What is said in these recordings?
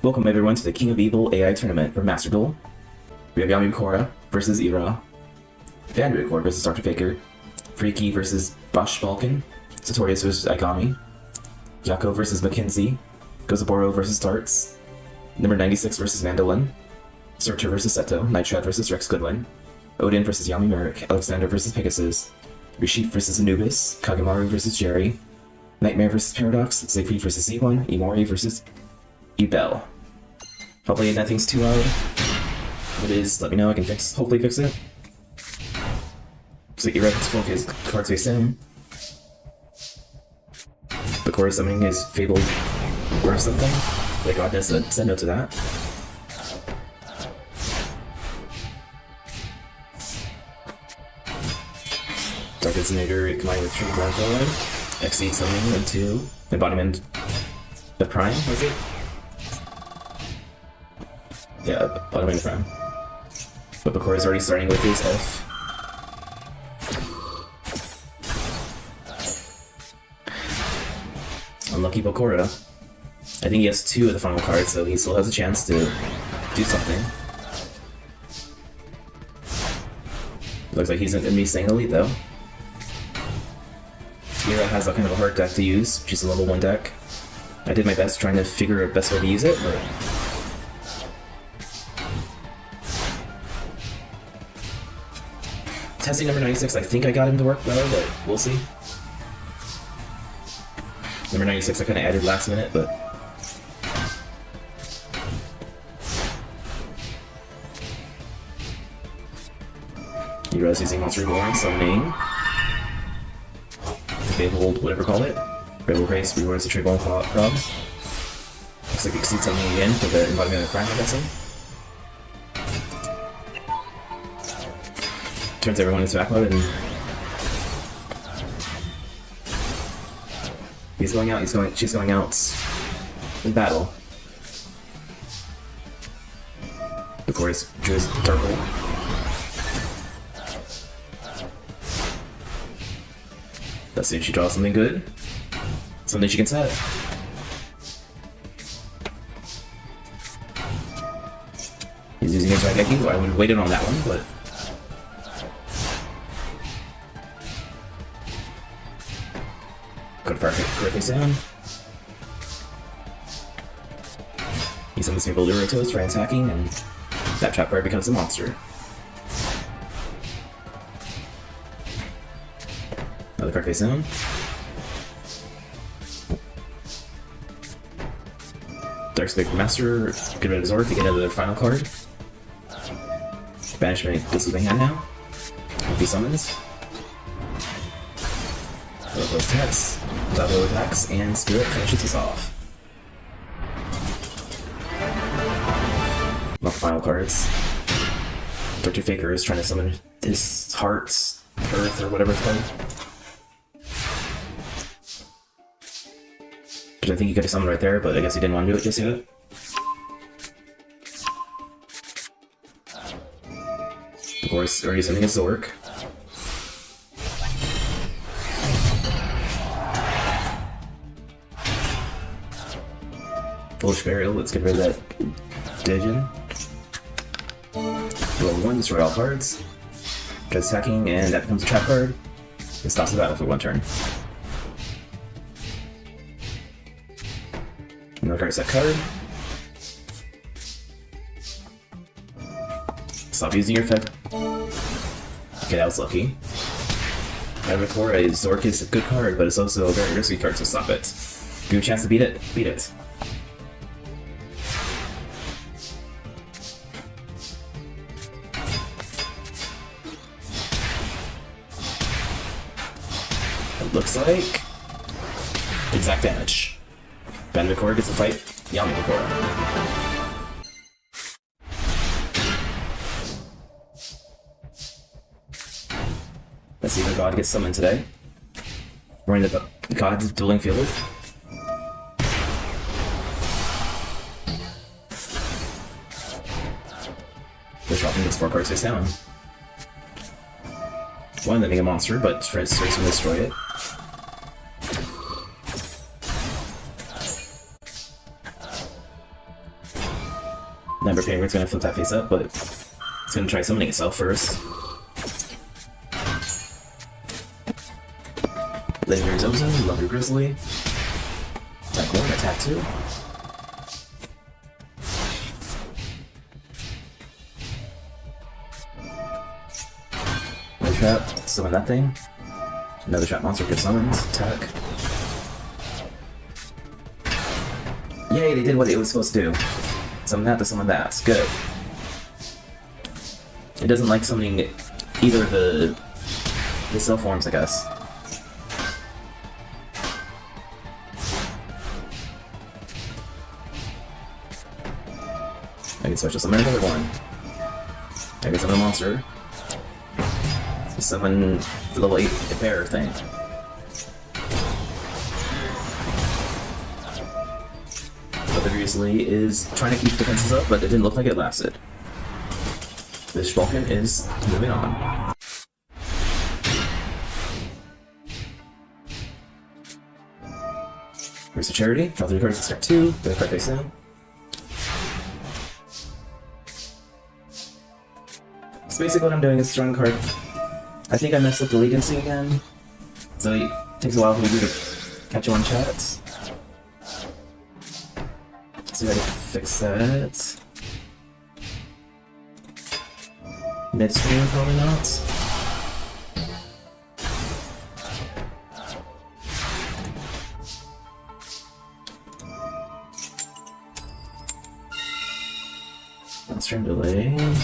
Welcome everyone to the King of Evil AI tournament for Master Duel. We have Yami Bakura versus Ira, Vanderbilt versus Dr. Faker, Freaky versus Bosch Balkan, Sartorius versus Aigami, Yako versus Mackenzie, Gozaboro versus Darts, number 96 versus Mandolin, Searcher versus Seto, Nightshad versus Rex Goodwin, Odin versus Yami Merrick, Alexander versus Pegasus, Rishif versus Anubis, Kagemaru versus Jerry, Nightmare versus Paradox, Siegfried versus Z1, Imori versus Ebel. Hopefully nothing's too loud. If it is, let me know, I can hopefully fix it. So Ira has full his cards face down. Bakura summoning his Fabled or something. Like God does a send note to that. Dark Designator combining with True Ground Forward. Exceed summoning into Embodiment the Prime, was it? Yeah, Embodiment the Prime. But Bakura is already starting with his F. Unlucky Bakura. I think he has 2 of the final cards, so he still has a chance to do something. Looks like he's going to be staying elite though. Ira has a kind of a hard deck to use, which is a level 1 deck. I did my best trying to figure out the best way to use it, but... Testing number 96, I think I got him to work though, but we'll see. Number 96 I kind of added last minute, but... Ira's using Monster Reborn, summoning... Fabled, whatever call it. Rebel Grace rewards the Tribune Prob. Looks like it exceeds something again for the Embodiment of Crime, I'm guessing. Turns everyone into back mode and... she's going out in battle. Of course, drew his Dark Hole. Let's see if she draws something good. Something she can set. He's using his Raigeki, so I would have waited on that one, but... Good correctly sound. He summons me Bolero-Toast for attacking, and that trap card becomes a monster. Another card face down. Darkspeak Master, get rid of Zord to get another final card. Banishment gets to hand now. If he summons. Those attacks, double attacks, and Spirit finishes us off. Not the final cards. Dr. Faker is trying to summon his Heart's Earth or whatever it's called. Which I think he could have summoned right there, but I guess he didn't want to do it just yet. Of course, already sending his Zork. Foolish Burial, let's get rid of that Dejin. Roll 1, destroy all cards. Just attacking, and that becomes a trap card. It stops the battle for 1 turn. Another card set card. Stop using your effect. Okay, that was lucky. Bakura is Zork is a good card, but it's also a very risky card, so stop it. Give you a chance to beat it. Beat it. It looks like exact damage. Bakura gets to fight Yami Bakura. Let's see if the God gets summoned today. We're in the God's Dueling Field. They're dropping this 4 cards face down. One of them being a monster, but starts to destroy it. Number Penguin's gonna flip that face up, but it's gonna try summoning itself first. Legendary Zozo, love your Grizzly. Attack 1, attack 2. Another trap, summon that thing. Another trap monster gets summoned, attack. Yay, they did what it was supposed to do. Summon that to summon that. Good. It doesn't like summoning either of the cell forms, I guess. I can switch to summon another one. I can summon a monster. Summon the level 8 bear thing. But previously is trying to keep defenses up, but it didn't look like it lasted. This Vulcan is moving on. Here's the Charity. Draw 3 cards, step 2, the card face down. So basically what I'm doing is drawing a card. I think I messed up the latency again, so it takes a while for me to catch you on chats. So I gotta fix that. Midstream, probably not. Midstream delay.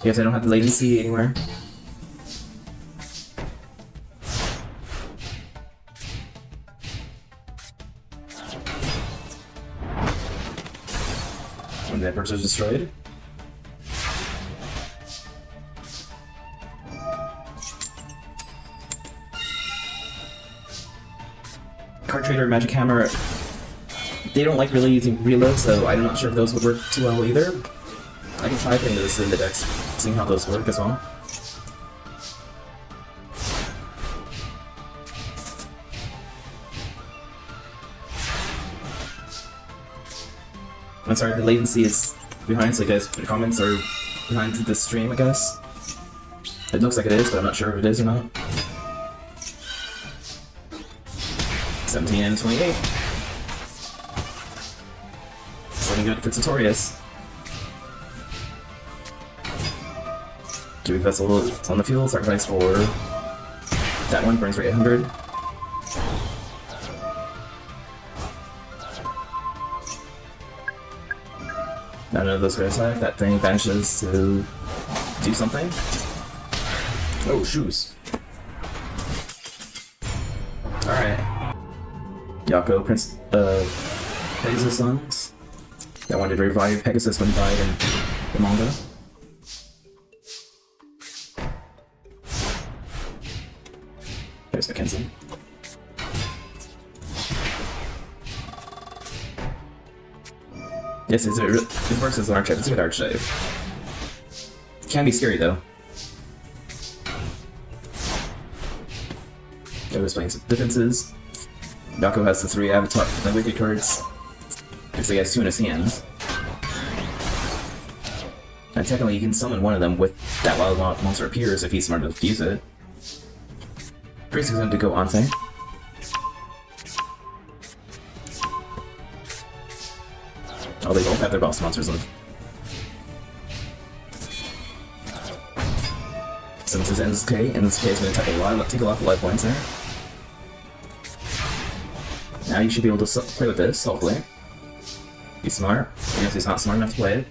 Yes, I don't have the latency anywhere. When the Emperor is destroyed. Card Trader, Magic Hammer, they don't like really using reload, so I'm not sure if those would work too well either. I can try putting this in the decks, seeing how those work as well. I'm sorry, the latency is behind, so guys, the comments are behind the stream, I guess. It looks like it is, but I'm not sure if it is or not. 17 and 28. It's looking good for Tutorius. Cubic Vessel is on the field, sacrifice for that one, burns for 800. None of those guys have. That thing vanishes to do something. Oh, shoes. Alright. Yako, Prince, Pegasus Sons. That wanted to revive Pegasus when he died in the manga. There's Mackenzie. Yes, it works as an archetype. It's a good archetype. Can be scary though. It was playing some defenses. Yako has the 3 avatar, the wicked cards. Looks like he has 2 in his hands. And technically you can summon one of them with that wild monster appears if he's smart enough to use it. Priest is going to go on thing. Oh, they both have their boss monsters on. Since this NSK is going to take a lot of life points there. Now you should be able to play with this, hopefully. He's smart. I guess he's not smart enough to play it.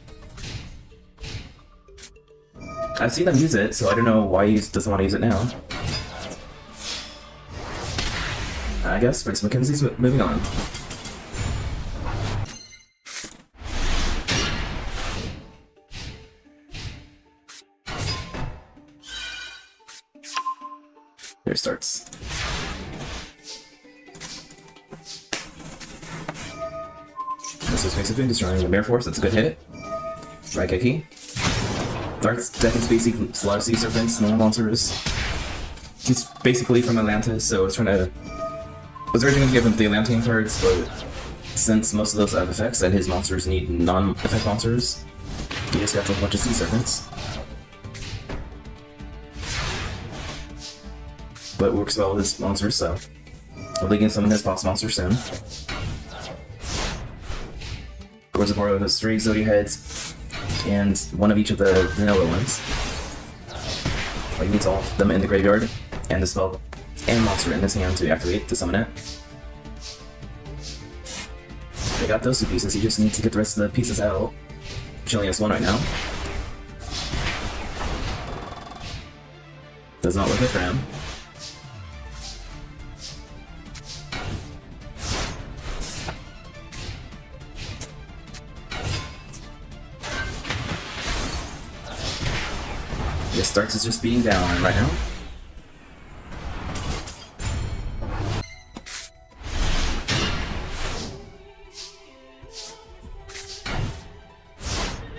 I've seen them use it, so I don't know why he doesn't want to use it now. I guess Prince Mackenzie's moving on. There it starts. so space of destroying the Mirror Force, that's a good hit. Right key. Dark's deck and spacey, a lot of sea serpents, normal monsters. He's basically from Atlantis, so it's trying to. I was originally going to give him the Atlantean cards, but since most of those have effects and his monsters need non-effect monsters, he just got a bunch of sea serpents. But it works well with his monsters, so I'll be getting summon his boss monster soon. Of course, Zeporo has 3 Zodi heads and one of each of the vanilla ones. He needs all of them in the graveyard and the spell and monster in his hand to activate to summon it. I got those 2 pieces, he just needs to get the rest of the pieces out. Which only has 1 right now. Does not look good for him. This starts as just being down on him right now.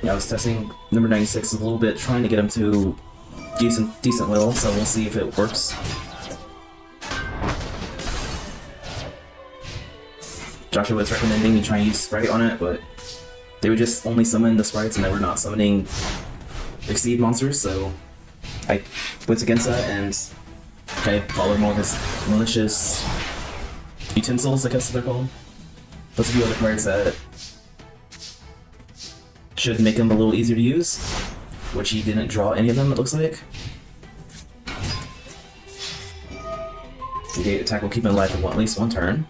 Yeah, I was testing number 96 a little bit, trying to get him to decent will, so we'll see if it works. Joshua was recommending me try and use Sprite on it, but they would just only summon the sprites and they were not summoning Exceed monsters, so I went against that and kind of followed more of his malicious utensils, I guess they're called. Plus a few other cards that should make him a little easier to use, which he didn't draw any of them, it looks like. The gate attack will keep him alive for at least 1 turn.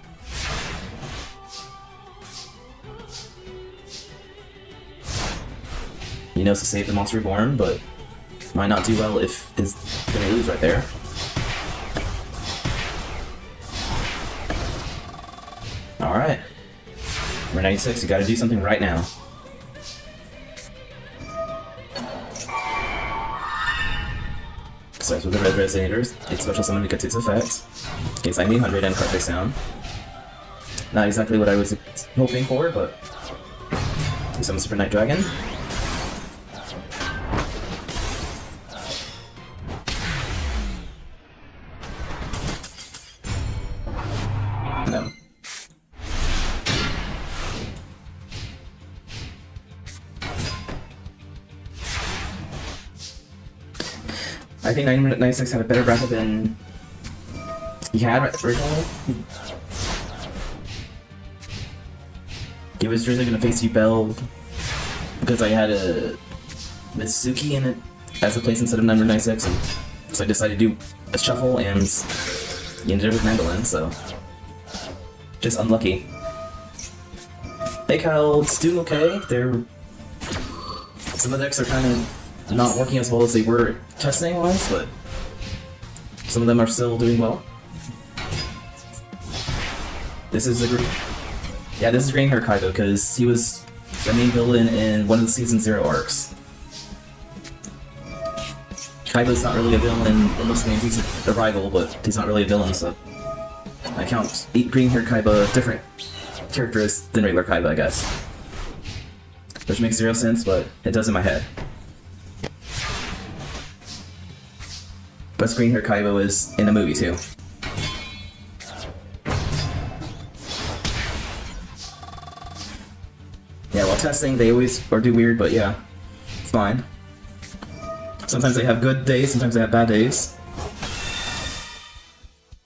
He knows to save the monster reborn, but might not do well if he's gonna lose right there. Alright. Number 96, you gotta do something right now. Starts with the red resonators. It's special summon to get its effect. Gains 9800 and card face down. Not exactly what I was hoping for, but he summons Super Night Dragon. No. I think 96 had a better bracket than he had originally. He was originally going to face you Bell because I had a Mitsuki in it as a place instead of number 96, and so I decided to do a shuffle and he ended up with Mandolin, so just unlucky. Hey Kyle, it's doing okay. Some of the decks are kind of not working as well as they were testing wise, but some of them are still doing well. This is this is Green Hair Kaido because he was the main villain in one of the Season 0 arcs. Kaido's not really a villain in most games, he's a rival, but he's not really a villain, so I count Green Hair Kaiba different characters than regular Kaiba, I guess. Which makes 0 sense, but it does in my head. But Green Hair Kaiba is in the movie too. Yeah, while testing they always do weird, but yeah, it's fine. Sometimes they have good days, sometimes they have bad days.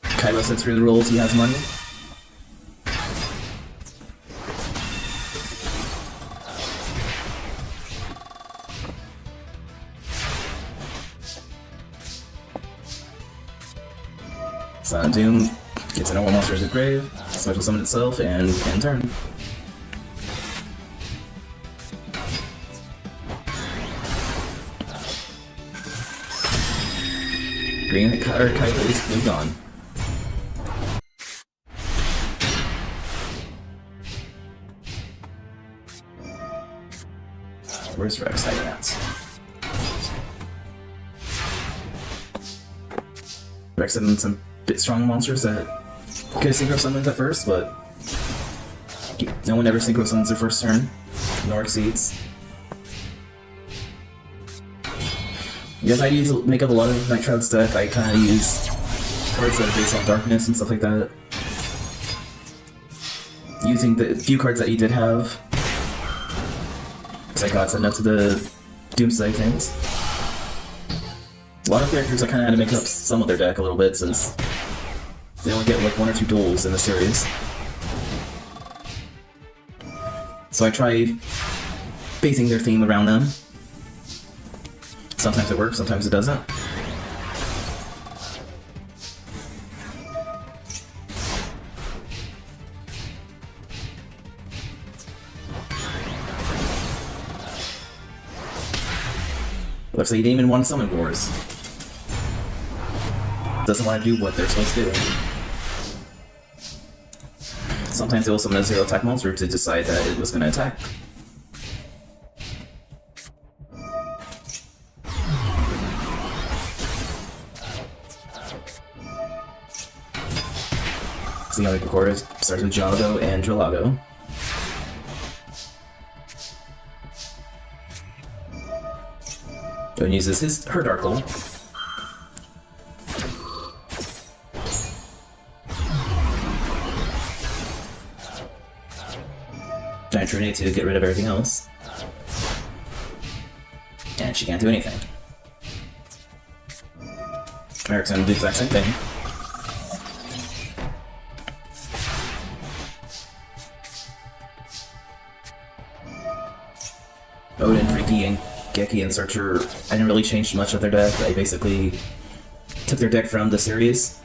Kaiba sets through the rules, he has money. Silent Doom gets an all monsters at grave, special summon itself, and end turn. Green or Kite at least moved on. Where's Rex hiding at? Rex had some bit strong monsters that could have synchro summoned at first, but No one ever synchro summons their first turn, nor exceeds. Because I make up a lot of Night Shroud's deck, I kind of use cards that are based on darkness and stuff like that. Using the few cards that he did have. Because I got enough to the Doomsday things. A lot of characters I kind of had to make up some of their deck a little bit since they only get like 1 or 2 duels in the series. So I try basing their theme around them. Sometimes it works, sometimes it doesn't. Looks like you didn't even want to summon Wars. Doesn't want to do what they're supposed to do. Sometimes they will summon a 0 attack monster to decide that it was going to attack. So the other core starts with Jalago and Dralago. And uses her Dark Hole. Giant Trinity to get rid of everything else. And she can't do anything. Eric's gonna do the exact same thing. Odin, Freaky, and Geki and Searcher, I didn't really change much of their deck. I basically took their deck from the series.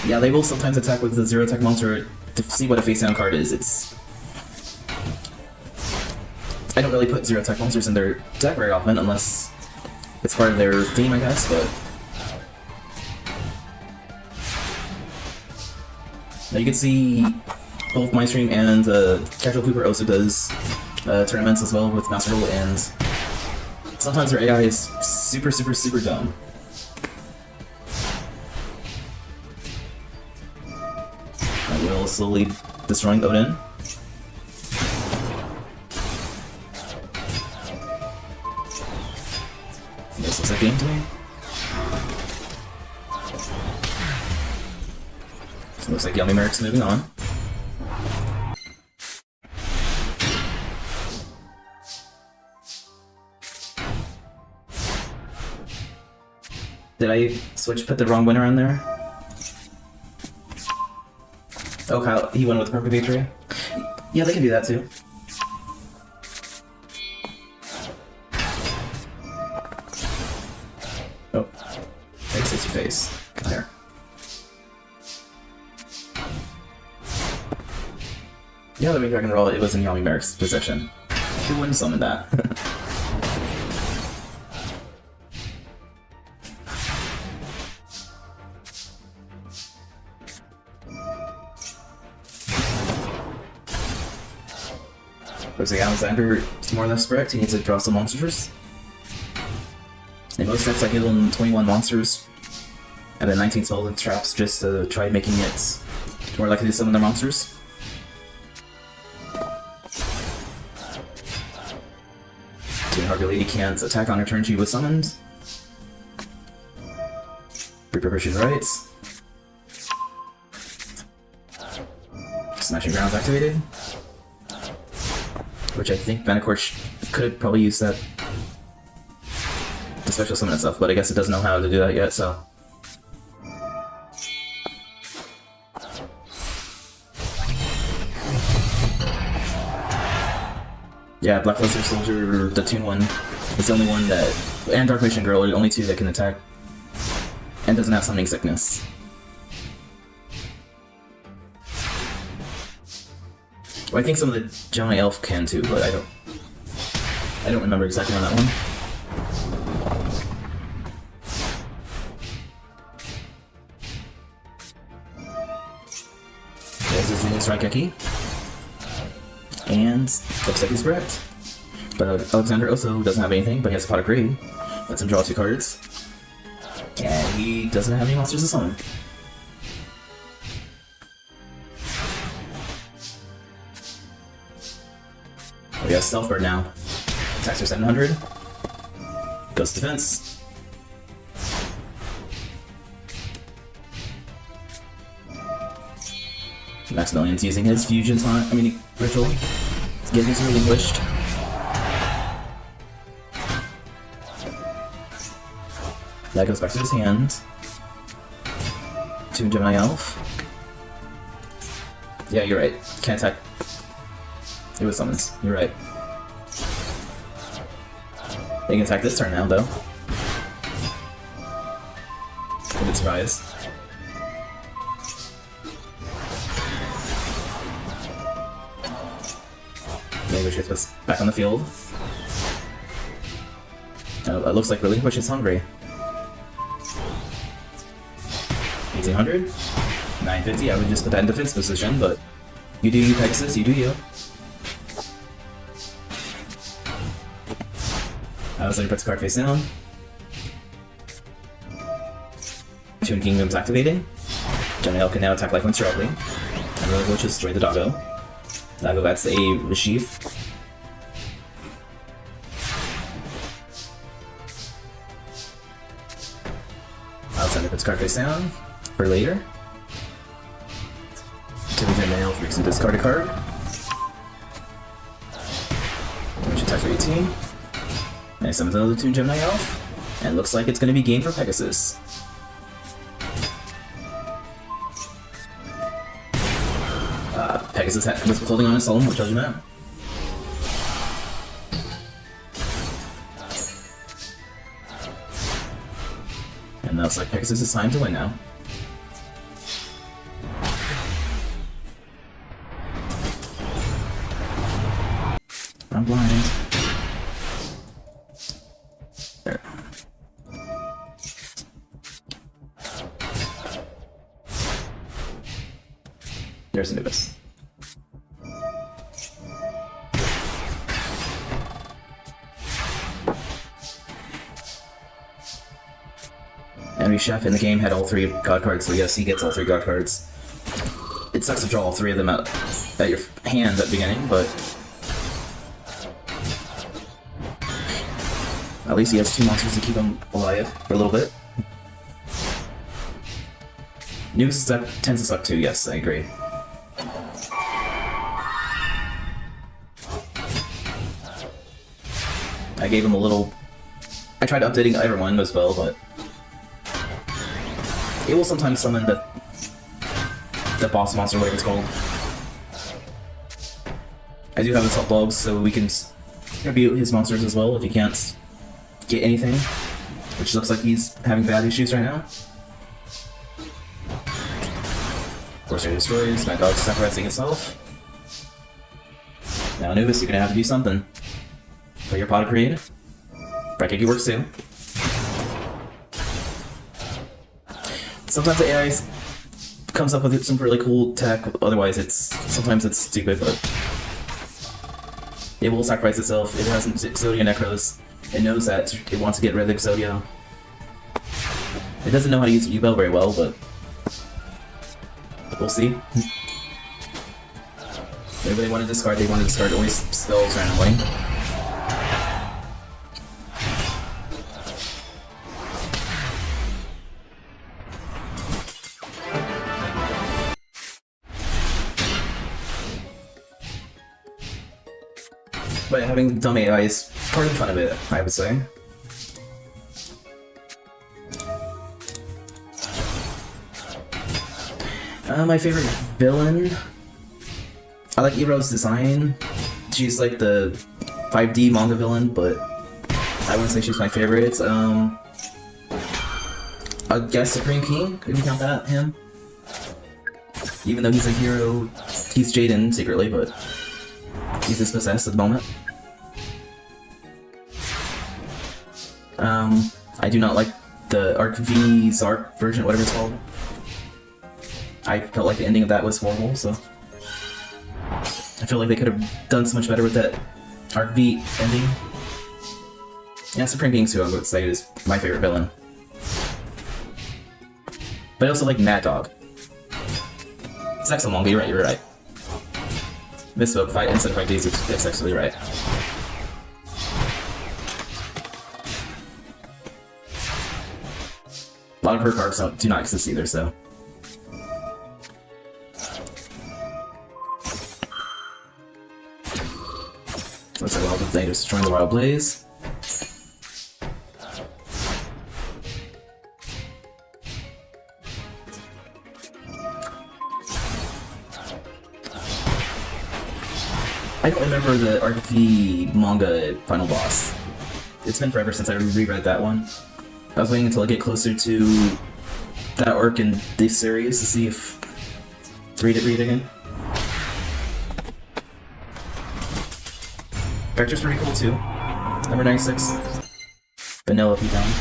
Yeah, they will sometimes attack with the 0 attack monster to see what a face down card is. I don't really put 0 attack monsters in their deck very often unless it's part of their theme, I guess, but... Now you can see both my stream and Casual Cooper also does tournaments as well with Master Duel, and sometimes their AI is super dumb. I will slowly destroying Odin. This looks like game to me. So it looks like Yummy Merrick's moving on. Did I put the wrong winner on there? Oh, Kyle, he went with Perfect Victory? Yeah, they can do that too. Oh. Face your face. Come here. Yeah, the Big Dragon Roll, it was in Yami Merrick's possession. Who wouldn't summon that? Looks like Alexander is more or less correct. He needs to draw some monsters. In most decks, I give him 21 monsters and then 19 spells and traps just to try making it more likely to summon their monsters. Doing Harpy Lady can't attack on her turn she was summoned. Repercussion Rights. Smashing Ground's activated. Which I think Vanacore could probably use that to special summon itself, but I guess it doesn't know how to do that yet, so... Yeah, Black Luster Soldier, the Toon one, is the only one that... and Dark Mission Girl are the only two that can attack and doesn't have Summoning Sickness. Well, I think some of the Gemini Elf can too, but I don't remember exactly on that one. There's his Unique Strike Eki. And looks like he's correct. But Alexander also doesn't have anything, but he has a Pot of Greed. Lets him draw 2 cards. And he doesn't have any monsters to summon. We have Stealth Bird now. Attacks for 700. Goes to defense. Maximilian's using his fusion time, ritual. Let's get his relinquished. That goes back to his hand. Toon Gemini Elf. Yeah, you're right. Can't attack. It was summons. You're right. They can attack this turn now, though. A bit surprised. Maybe we should put us back on the field. It looks like Relinquish is hungry. 1800? 950, I would just put that in defense position, but you do you, Pegasus, you do you. So he puts card face down. Toon Kingdom's activating. Gemini can now attack life once sharply. And really will just destroy the doggo. Doggo adds a Rashif. Outside puts card face down for later. Toon Gemini freaks and discard a card. Which attacks for 18. And I summons another Toon Gemini Elf, and it looks like it's going to be game for Pegasus. Pegasus was holding on to Solemn War Judgment. And that looks like Pegasus' time to win now. I'm blind. There. There's Anubis. Enemy Chef in the game had all 3 god cards, so yes, he gets all 3 god cards. It sucks to draw all 3 of them out at your hand at the beginning, but at least he has 2 monsters to keep him alive for a little bit. News tends to suck too, yes, I agree. I gave him a little... I tried updating everyone as well, but it will sometimes summon the boss monster, whatever it's called. I do have his help logs, so we can tribute his monsters as well if he can't get anything, which looks like he's having bad issues right now. Corsair destroys, my dog's sacrificing itself. Now Anubis, you're gonna have to do something. Play your pot of creative. Brackety works too. Sometimes the AI comes up with some really cool tech, otherwise sometimes it's stupid, but it will sacrifice itself. It has Exodia Necros. It knows that it wants to get rid of Exodia. It doesn't know how to use U-Bell very well, but we'll see. Maybe they want to discard only spells randomly. But having dumb AI is part of the fun of it, I would say. My favorite villain? I like Iroh's design. She's like the 5D manga villain, but I wouldn't say she's my favorite. I guess Supreme King, if you count that, him. Even though he's a hero, he's Jaden secretly, but he's just possessed at the moment. I do not like the Arc V Zark version, whatever it's called. I felt like the ending of that was horrible, so I feel like they could have done so much better with that Arc V ending. Yeah, Supreme King too, I would say, is my favorite villain. But I also like Mad Dog. It's Exomonga, you're right. Misspoke, fight instead of fight Daisy. That's actually right. A lot of her cards do not exist either, so. Looks like Wild Blaze just destroying the Wild Blaze. I don't remember the RPG manga final boss. It's been forever since I reread that one. I was waiting until I get closer to that arc in this series to see if read it again. Vector's pretty cool too. Number 96. Vanilla P-Down.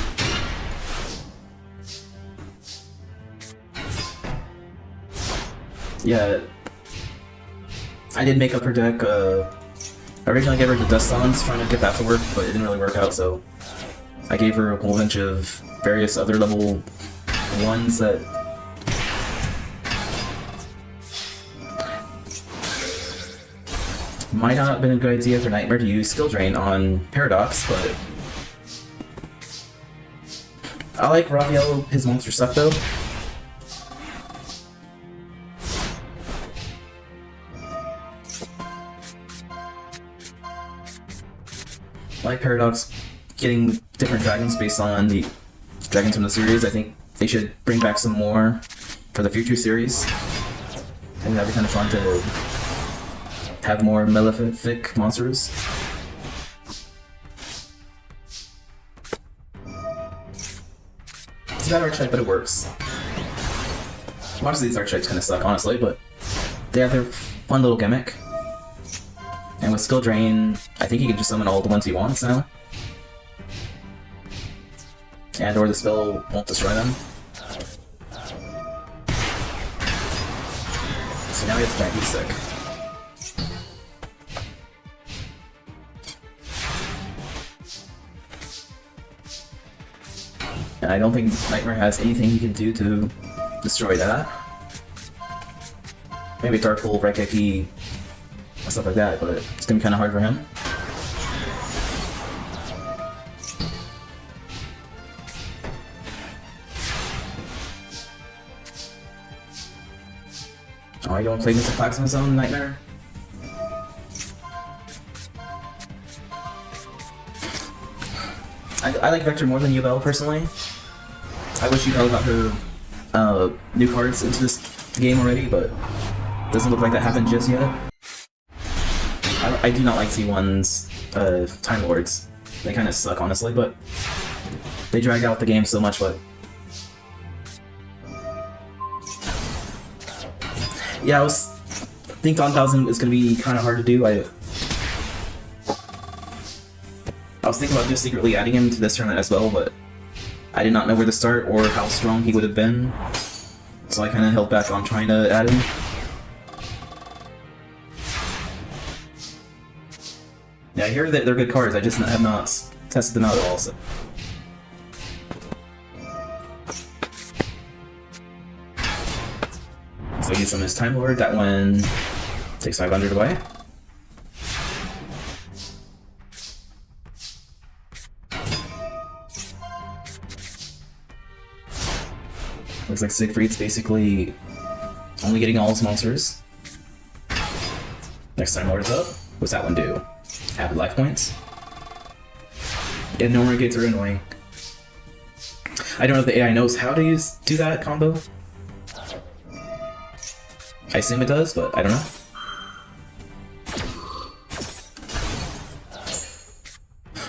Yeah. I did make up her deck. I originally gave her the Dust Ons, trying to get that to work, but it didn't really work out, so I gave her a whole bunch of various other level ones that might not have been a good idea for Nightmare to use Skill Drain on Paradox, but I like Raphael, his monster stuff though. I like Paradox getting different dragons based on the dragons from the series. I think they should bring back some more for the future series. I think that'd be kind of fun to have more malefic monsters. It's a bad archetype, but it works. Most of these archetypes kind of suck, honestly, but they have their fun little gimmick. And with Skill Drain, I think he can just summon all the ones he wants now. And or the spell won't destroy them. So now he has to giant stick. And I don't think Nightmare has anything he can do to destroy that. Maybe Dark Hole, Raigeki, stuff like that, but it's gonna be kind of hard for him. Oh, you don't play against the Plasma Zone, Nightmare? I like Vector more than Yubel, personally. I wish Yubel got her new cards into this game already, but doesn't look like that happened just yet. I do not like T1's Time Lords. They kind of suck, honestly, but they drag out the game so much, but yeah, I think Dawn 1000 is going to be kind of hard to do. I was thinking about just secretly adding him to this tournament as well, but I did not know where to start or how strong he would have been, so I kind of held back on trying to add him. Yeah, I hear that they're good cards, I just have not tested them out at all, so. So use some of his Time Lord, that one takes 500 away. Looks like Siegfried's basically only getting all his monsters. Next Time Lord is up. What's that one do? Add life points. Yeah, no more gates are annoying. I don't know if the AI knows how to do that combo. I assume it does, but I don't know.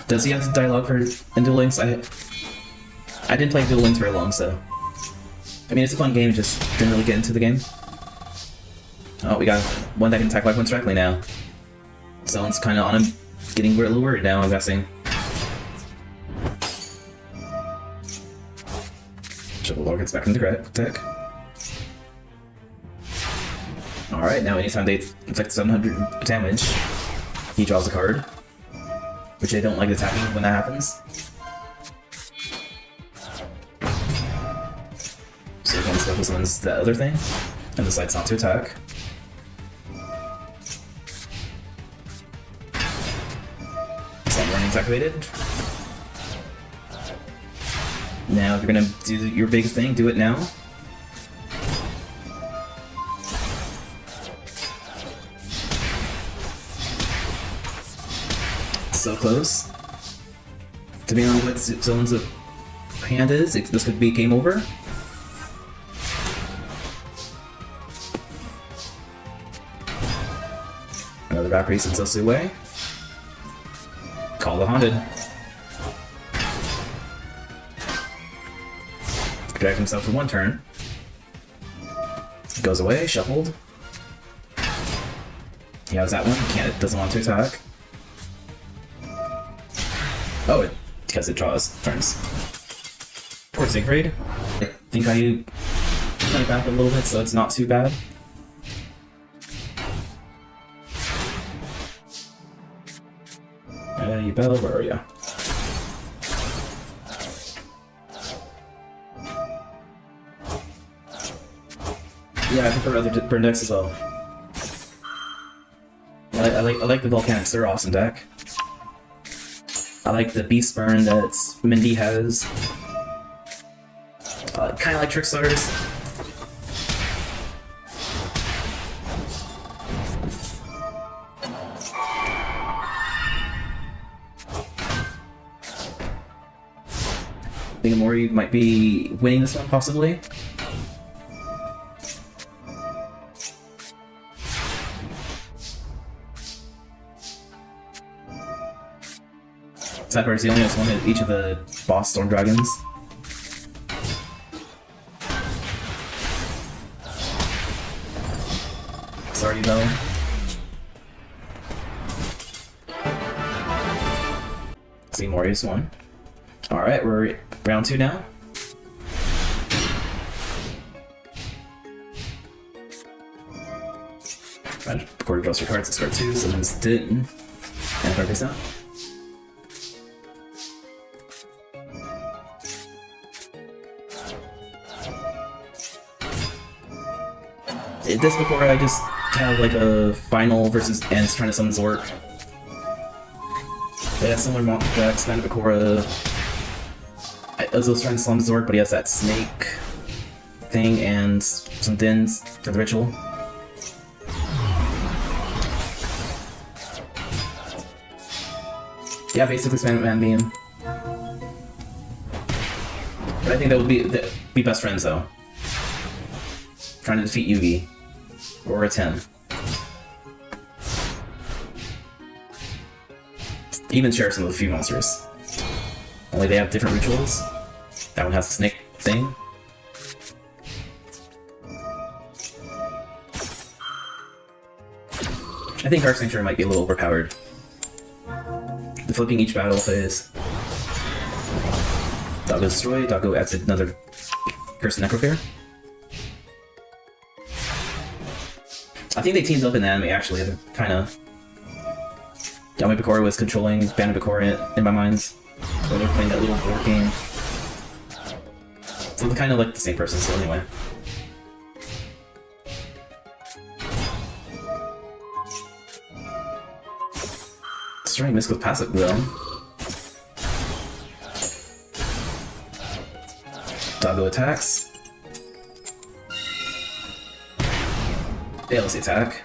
Does he have dialogue for in Duel Links? I didn't play Duel Links very long, so I mean it's a fun game, just didn't really get into the game. Oh, we got one that can attack life points directly now. Someone's kind of on him, getting a little worried now, I'm guessing. Triple Lord gets back into the deck. Alright, now anytime they inflict 700 damage, he draws a card. Which I don't like attacking when that happens. So again, Special Summons the other thing, and decides not to attack. Timecodes activated. Now, if you're gonna do your big thing, do it now. So close. Depending on what zones of hand is, this could be game over. Another back race in Sosu way. Call the Haunted. Protect himself for one turn. Goes away, shuffled. He has that one, it doesn't want to attack. Oh, because it draws turns. Poor Siegfried. I think I kind of back a little bit, so it's not too bad. You Bell, where are you? Yeah, I prefer other burn decks as well. I like the Volcanics, they're awesome deck. I like the Beast Burn that Mindy has. Kind of like Trickstars. I think Amori might be winning this one, possibly. Sad part is he only has one of each of the boss Storm Dragons. Sorry though. See, Mori's one. Alright, we're round 2 now. Before you draw your cards, discard 2, so this didn't. And card face down. This before I just have like a final versus ends trying to summon Zork. Yeah, similar to Expanded Bakura. I was also trying to summon Zork, but he has that snake thing and some Dins for the ritual. Yeah, basically Expanded Man Beam. But I think that would be best friends though. Trying to defeat Yugi. Or a 10. Even share some of the few monsters. Only they have different rituals. That one has a snake thing. I think Dark Sanctuary might be a little overpowered. The flipping each battle phase. Doggo destroy, Doggo adds another Curse Necrofair. I think they teamed up in the anime actually. They're kind of. Yami Bakura was controlling Bandit Bakura in my mind when they were playing that little board game. So they're kind of like the same person, so anyway. Destroying Miss with passive though. Doggo attacks. Fails the attack.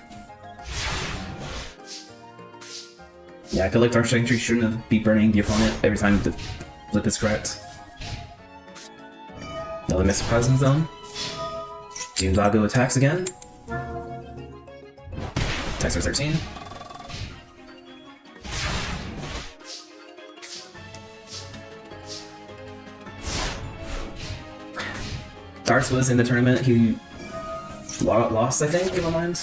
Yeah, I feel like Dark Sanctuary shouldn't be burning the opponent every time the flip is correct. Another Mist Presence Zone. Doom Doggo attacks again. Attacks for 13. Darts was in the tournament. He lost, I think, in my mind.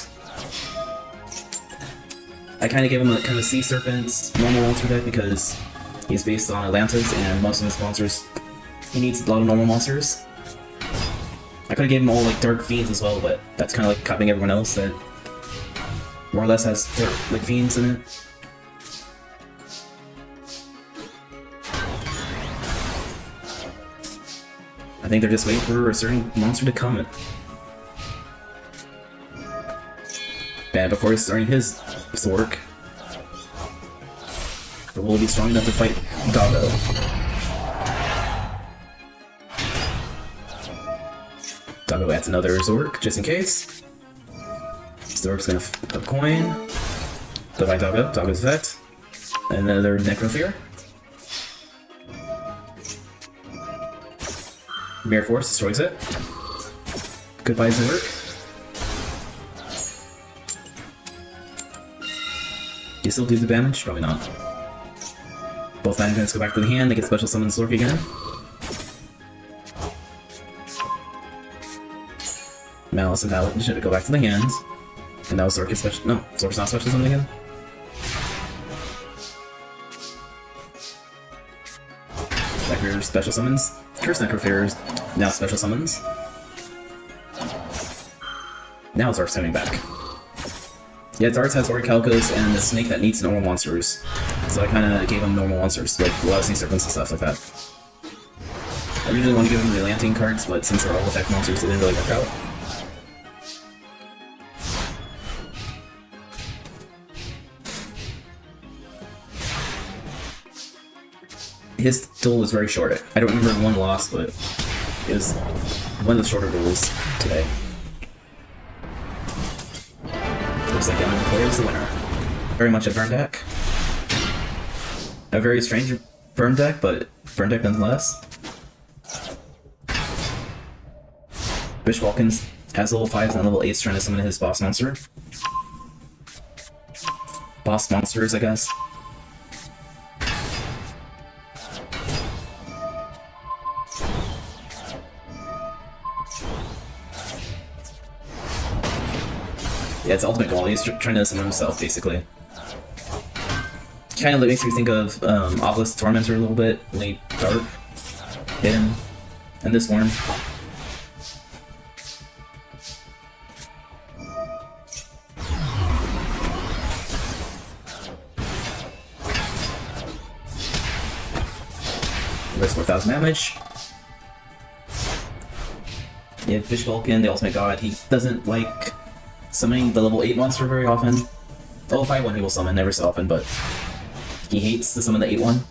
I kind of gave him a kind of Sea Serpent normal monster deck because he's based on Atlantis and most of his monsters, he needs a lot of normal monsters. I could have given him all like Dark Fiends as well, but that's kind of like copying everyone else that more or less has like Fiends in it. I think they're just waiting for a certain monster to come. Bad before he's starting his Zork. The will it be strong enough to fight Doggo? Doggo adds another Zork, just in case. Zork's gonna flip a coin. Divide Doggo, Doggo's vet. Another Necrofear. Mirror Force destroys it. Goodbye, Zork. You still do the damage? Probably not. Both mana units go back to the hand, they get special summon Zork again. Malice and Paladin should go back to the hand. And now Zork is special. No, Zork's not special summon again. Necrofear special summons. Curse Necrofear now special summons. Now Zork's coming back. Yeah, Darts has Orichalcos and the snake that needs normal monsters. So I kinda gave him normal monsters, like a lot of Sea Serpents and stuff like that. I usually want to give him the Atlantean cards, but since they're all effect monsters, it didn't really work out. His duel was very short. I don't remember one loss, but it was one of the shorter duels today. Looks like Emily Claire is the winner. Very much a burn deck. A very strange burn deck, but burn deck nonetheless. Bish Vulcans has level 5s and level 8s trying to summon his boss monster. Boss monsters, I guess. Yeah, it's ultimate goal. He's trying to summon himself, basically. Kind of makes me think of Obelisk Tormentor a little bit. Late Dark, Hidden, and this form. There's 4,000 damage. Yeah, Fish Vulcan, the ultimate god, he doesn't like summoning the level 8 monster very often. The level 5 one he will summon every so often, but he hates to summon the 8 one.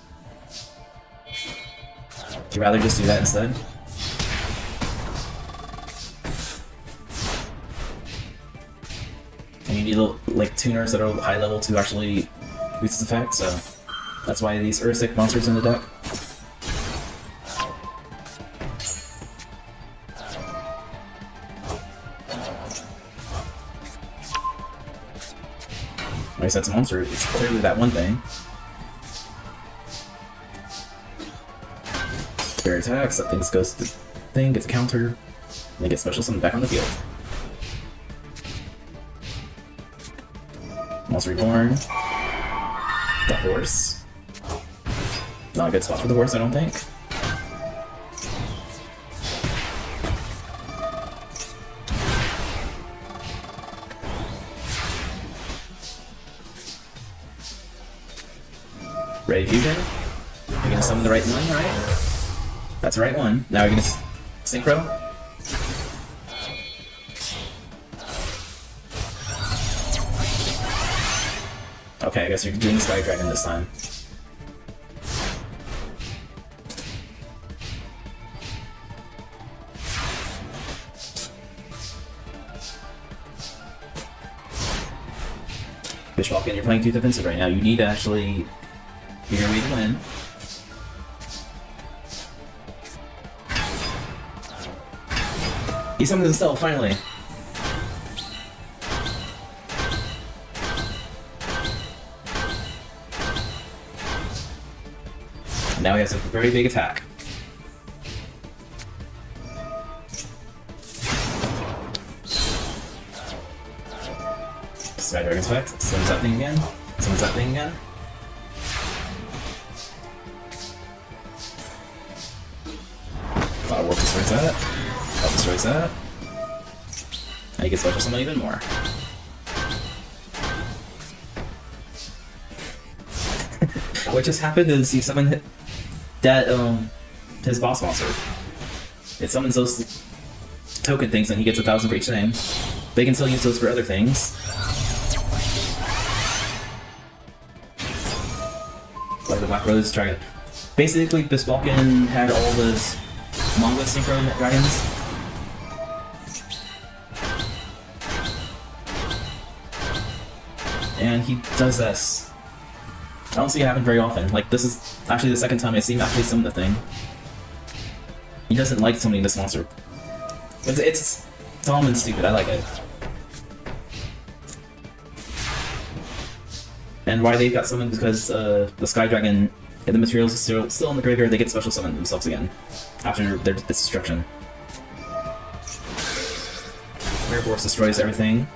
He'd rather just do that instead. And you need like tuners that are high level to actually boost its effect, so that's why these Ursic monsters in the deck. When I said some monster, it's clearly that one thing. Fair attacks, that thing goes to the thing, gets a counter, and they get special summon back on the field. Monster Reborn. The horse. Not a good spot for the horse, I don't think. Ready Fusion? You're gonna summon the right one, right? That's the right one. Now you're gonna synchro? Okay, I guess you're doing Sky Dragon this time. Fish Vulcan, you're playing too defensive right now. You need to actually figure a way to win. He summoned himself, finally. Now he has a very big attack. Sky Dragon's effect. Summons that thing again. Summons that thing again. Firework destroys that. That destroys that. And he gets special summon even more. What just happened is he summoned that his boss monster. It summons those token things and he gets 1,000 for each name. They can still use those for other things. like the Black Rose Dragon. Basically, this Balkan had all those manga synchro dragons. And he does this. I don't see it happen very often. Like, this is actually the second time I see him actually summon the thing. He doesn't like summoning this monster. It's dumb and stupid, I like it. And why they got summoned is because the Sky Dragon and the materials are still in the graveyard, they get special summon themselves again after their destruction. Mirror Force destroys everything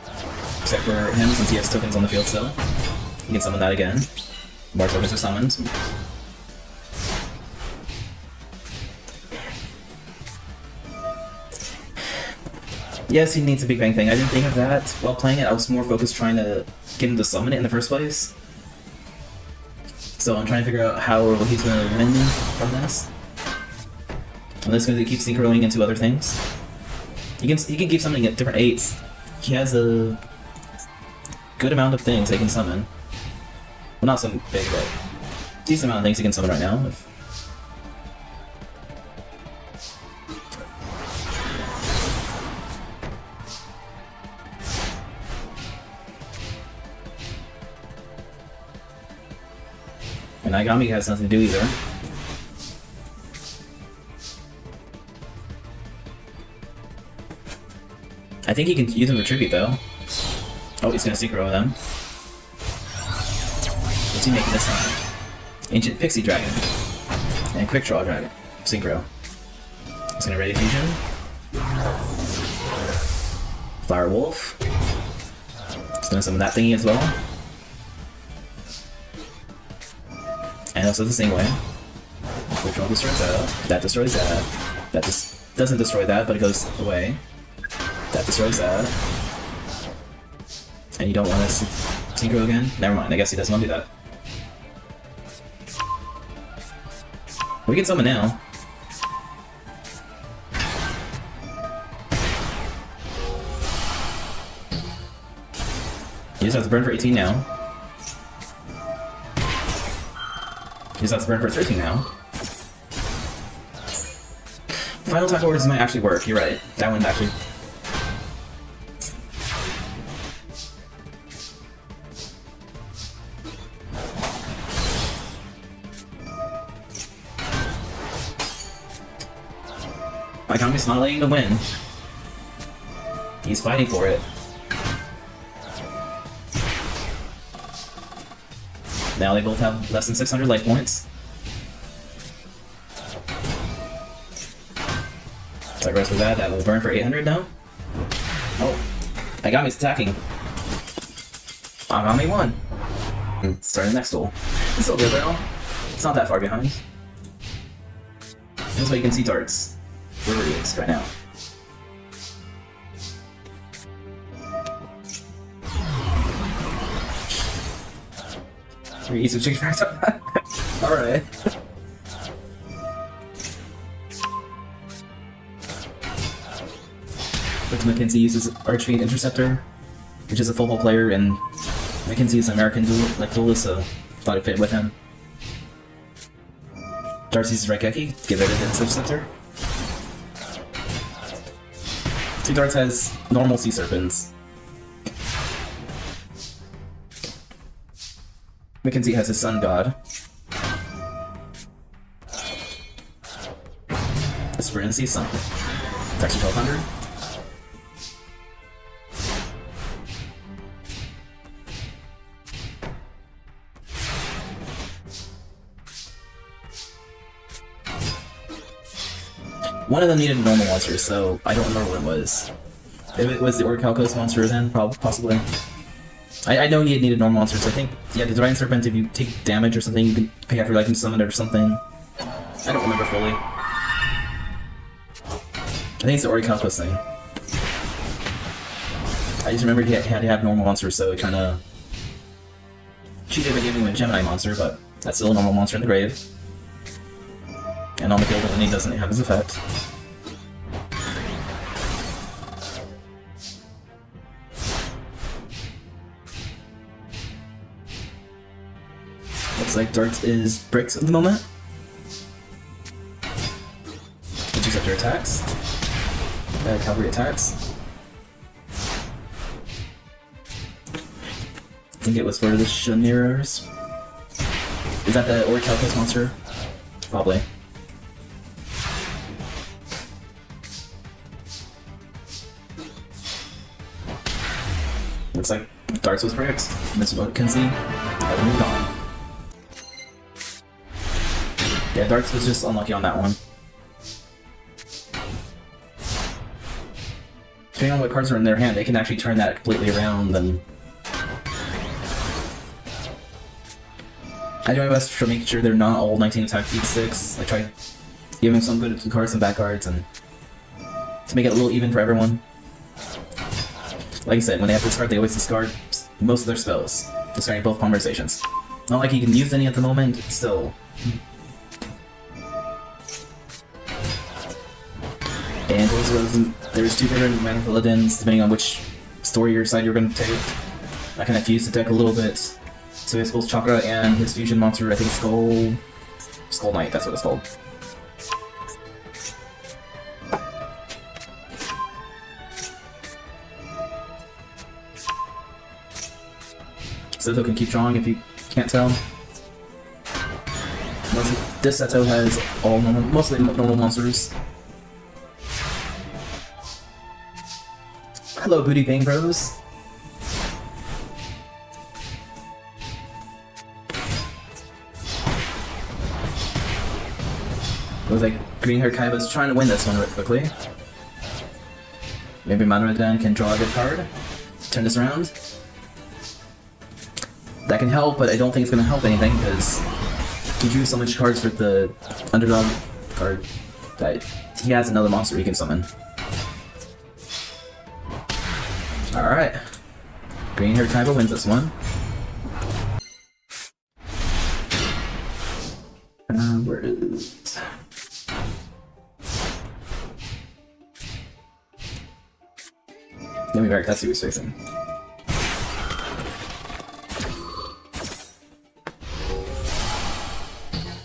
except for him since he has tokens on the field still. He can summon that again. More tokens are summoned. Yes, he needs a Big Bang thing. I didn't think of that while playing it. I was more focused trying to get him to summon it in the first place. So I'm trying to figure out how he's going to win from this. Unless he's going to keep synchroing into other things. He can keep summoning at different 8s. He has a good amount of things he can summon. Well, not some big, but decent amount of things he can summon right now. And Agami has nothing to do either. I think he can use him for tribute though. Oh, he's gonna synchro them. What's he making this time? Ancient Pixie Dragon. And Quick Draw Dragon. Synchro. He's gonna ready fusion. Flower Wolf. He's gonna summon that thingy as well. And also the same way. Which one destroys that? That destroys that. That doesn't destroy that, but it goes away. That destroys that. And you don't want to synchro again? Never mind, I guess he doesn't want to do that. We can summon now. He just has to burn for 18 now. He just has to burn for 13 now. Final Tackle Words might actually work, you're right. That one actually... Agami's not letting him win. He's fighting for it. Now they both have less than 600 life points. So I rest with that. That will burn for 800 now. Oh, Agami's attacking. Agami won. Start the next duel. It's still good though. It's not that far behind. This way you can see darts. Where he is right now. Should we eat some chicken fries up that? Alright. But Mackenzie uses Archfiend Interceptor, which is a football player, and Mackenzie is an American duelist, so thought it fit with him. Darcy uses Raigeki, get rid of the Interceptor. Two Darts has normal Sea Serpents. Mackenzie has his Sun God. The Spirit and Sea Sun. Attacks for 1200. One of them needed a normal monster, so I don't remember what it was. If it was the Orichalcos monster, then possibly. I know he needed normal monsters. I think, yeah, the Divine Serpent, if you take damage or something, you can pay out your life and summon it or something. I don't remember fully. I think it's the Orichalcos thing. I just remember he had to have normal monsters, so it kinda cheated by giving him a Gemini monster, but that's still a normal monster in the grave. And on the field when he doesn't have his effect. Looks like Darts is bricks at the moment. Intercept their attacks. Cavalry attacks. I think it was for the Shamiras. Is that the Orichalcos monster? Probably. Looks like Darts was bricks. Mr. Kinsey has moved on. Yeah, Darts was just unlucky on that one. Depending on what cards are in their hand, they can actually turn that completely around and... I do my best for making sure they're not all 19 attack feed 6. I try giving some good cards and bad cards and to make it a little even for everyone. Like I said, when they have to discard, they always discard most of their spells, discarding both conversations. Not like you can use any at the moment, but still. And there's two different Manifoldins, depending on which story or side you're going to take. I kind of fused the deck a little bit. So his Skull's Chakra and his fusion monster, I think Skull Knight, that's what it's called. Seto can keep drawing if you can't tell. This Seto has all normal, mostly normal monsters. Hello, Booty Bang Bros. Looks like Green Hair Kaiba's trying to win this one really quickly. Maybe Manradan can draw a good card. Turn this around. That can help, but I don't think it's going to help anything because he drew so much cards for the underdog card that he has another monster he can summon. Alright. Green Hair Kaiba wins this one. Where is it? Let me back, that's who he's facing.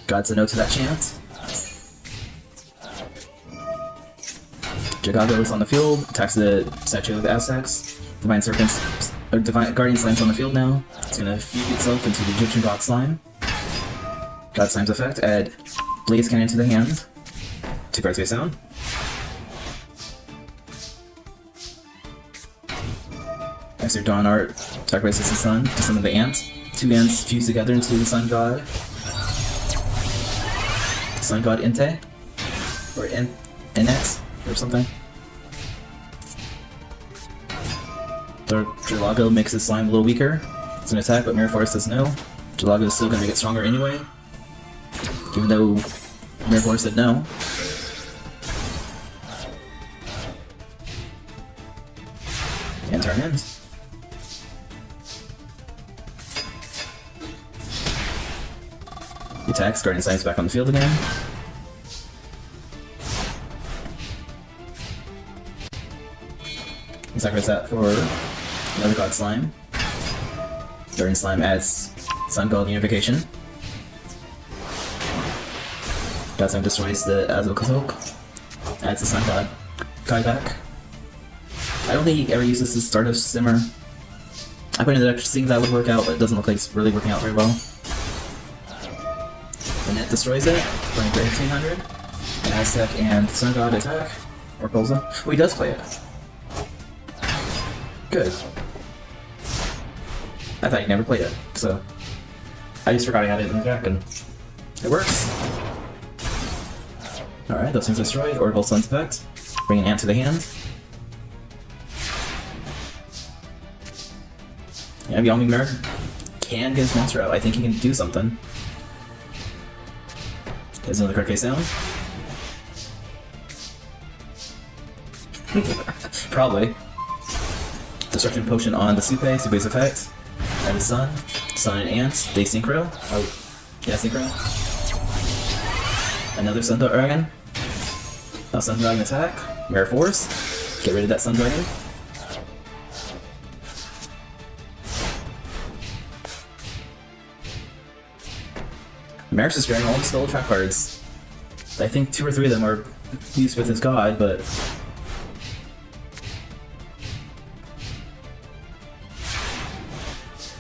God's a no to that chant. Jagago is on the field, attacks the statue of the Aztecs. Divine Serpents, or Divine Guardian Slime's on the field now. It's gonna fuse itself into the Egyptian God Slime. God Slime's effect, add Blaze Cannon to the hand. 2 cards face down. Extra Dawn Art, sacrifices the sun to summon the ant. 2 ants fuse together into the Sun God. Sun God Inte? Or Inet? Or something. Jalago makes his slime a little weaker. It's an attack, but Mirror Force says no. Jalago is still gonna make it stronger anyway. Even though Mirror Force said no. And turn ends. He attacks, Guardian Slime's back on the field again. He sacrifices that for another God Slime. Guardian Slime adds Sun God Unification. God Slime destroys the Azokazok. Adds the Sun God Kai back. I don't think he ever uses the Stardust Simmer. I put in the extra things that would work out, but it doesn't look like it's really working out very well. The net destroys it, playing for 1500. An Aztec and Sun God attack. Or Polza. Oh, he does play it. Good. I thought he never played it, so I just forgot I had it in the deck, and it works. Alright, those things destroyed. Orbital Sun's effect. Bring an ant to the hand. Yeah, Yami Mirror can get his monster out. I think he can do something. There's another card face down. Probably. Destruction Potion on the Supe's effect. And the Sun and Ants, they synchro. Oh, yeah, synchro. Another Sun Dragon. A Sun Dragon attack. Mirror Force. Get rid of that Sun Dragon. Merrick's just drawing all the spell trap cards. I think 2 or 3 of them are used with his god, but...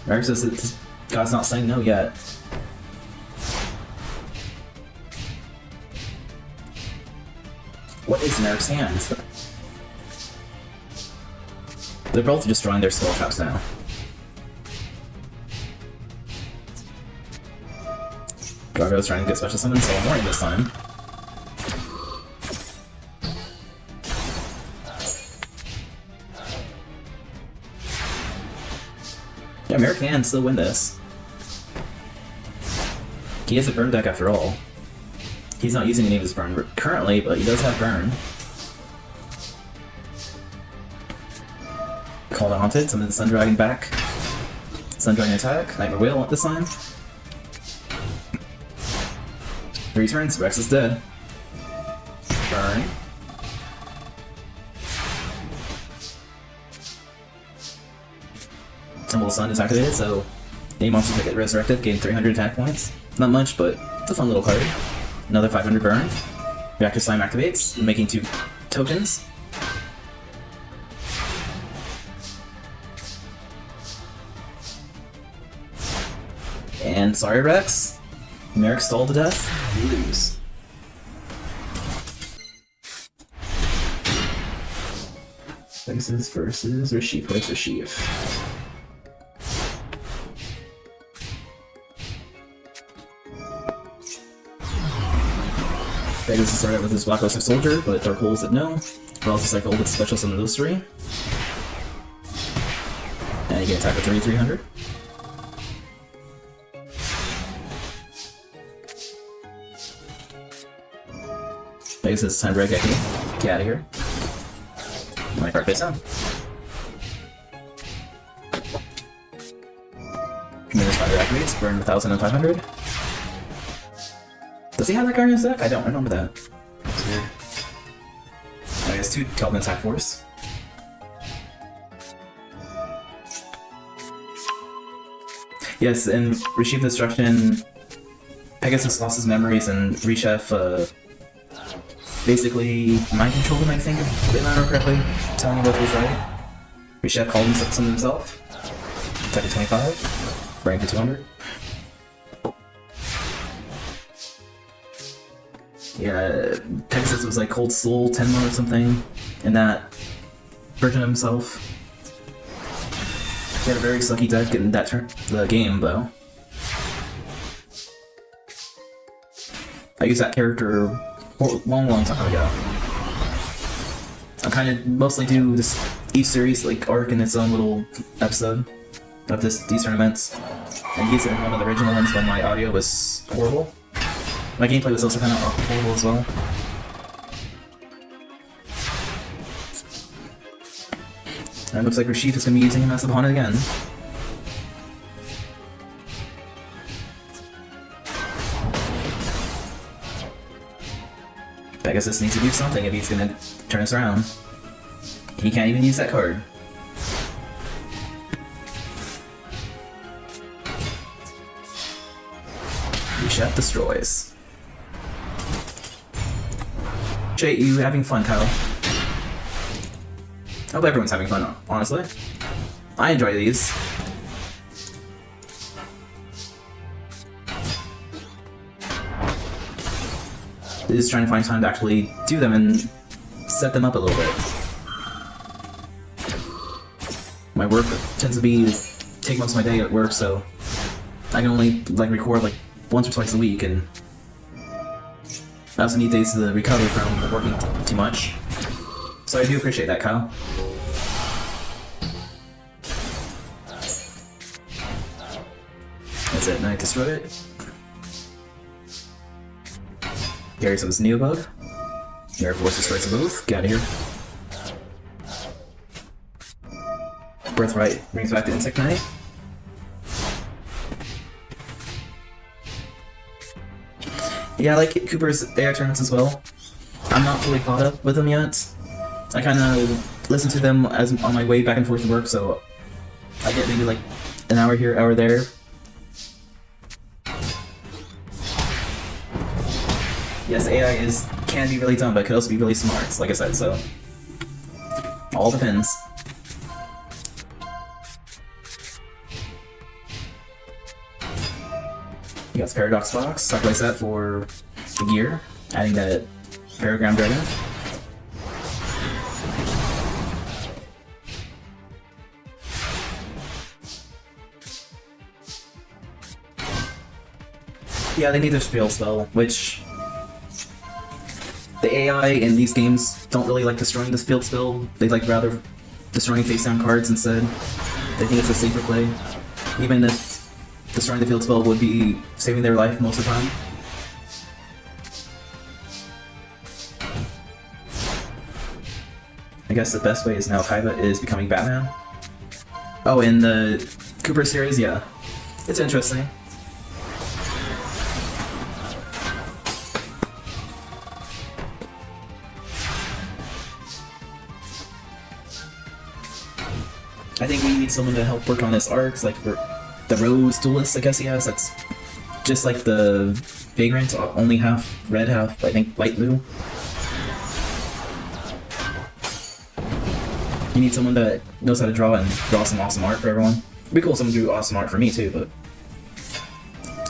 Merrick says that his god's not saying no yet. What is Merrick's hand? They're both just drawing their spell traps now. Gargoyle's trying to get special summon Soul Morning this time. Yeah, Merrick can still win this. He has a burn deck after all. He's not using any of his burn currently, but he does have burn. Call the Haunted, summon the Sun Dragon back. Sun Dragon attack, Nightmare Whale this time. 3 turns, Rex is dead. Burn. Temple of the Sun is activated, so any monsters that get resurrected gain 300 attack points. Not much, but it's a fun little card. Another 500 burn. Reactor Slime activates, making 2 tokens. And sorry, Rex. Merrick stalled to death. You lose. Pegasus versus Rashif. Where's Rashif? Pegasus started out with his Blackluster Soldier, but Dark Hole said no. Rouse cycle with special summon those 3. And you can attack with 300. Pegasus, time to break Eki. Get out of here. My card face down. Commander's Finder activates, burn 1,500. Does he have that card in his deck? I don't remember that. That's weird. Oh, he has 2 Kelvin attack force. Yes, in Rashif Destruction, Pegasus lost his memories and Reshef basically mind controlled him, I think, if I remember correctly, telling him what was right. Reshef called himself. Attack to 25, bring to 200. Yeah, Pegasus was like Cold Soul, Tenma or something, in that version of himself. He had a very sucky deck in that the game, though. I used that character a long time ago. I kind of mostly do this each series like arc in its own little episode of these tournaments, and use it in one of the original ones when my audio was horrible. My gameplay was also kind of horrible as well. And it looks like Rashif is going to be using him as the opponent again. Pegasus needs to do something if he's going to turn us around. He can't even use that card. Reshef destroys. Jay, you having fun, Kyle? I hope everyone's having fun, honestly. I enjoy these. Just trying to find time to actually do them and set them up a little bit. My work tends to take most of my day at work, so I can only record once or twice a week, and I also need days to recover from working too much. So I do appreciate that, Kyle. That's it, Knight destroyed it. Gary some new above. Air Force destroys them both. Get out of here. Birthright brings back the Insect Knight. Yeah, I like Cooper's AI tournaments as well. I'm not fully caught up with them yet. I kind of listen to them as on my way back and forth to work, so I get maybe an hour here, hour there. Yes, AI can be really dumb, but it could also be really smart, like I said, so all depends. You got the Paradox box, sacrifice that for the gear, adding that Paragram Dragon. Yeah, they need their field spell, which the AI in these games don't really like destroying this field spell. They like rather destroying face down cards instead. They think it's a safer play, even if destroying the field spell would be saving their life most of the time. I guess the best way is now Kaiba is becoming Batman. Oh, in the Cooper series, yeah. It's interesting. I think we need someone to help work on his arcs, like the Rose Duelist, I guess he has. That's just like the Vagrant, only half red, half, I think, light blue. You need someone that knows how to draw and draw some awesome art for everyone. It'd be cool if someone drew awesome art for me too, but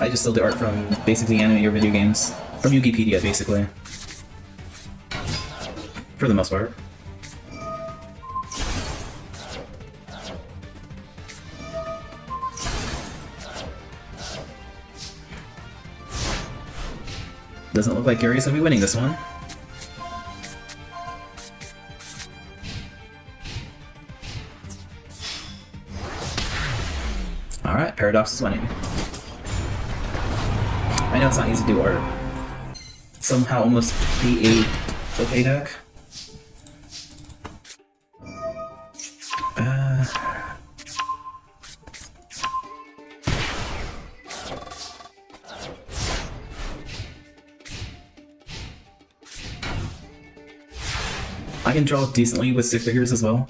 I just steal the art from basically anime or video games. From Wikipedia, basically. For the most part. Doesn't look like Gary's gonna be winning this one. Alright, Paradox is winning. I know it's not easy to do art. Somehow almost be a okay deck. I can draw decently with stick figures as well.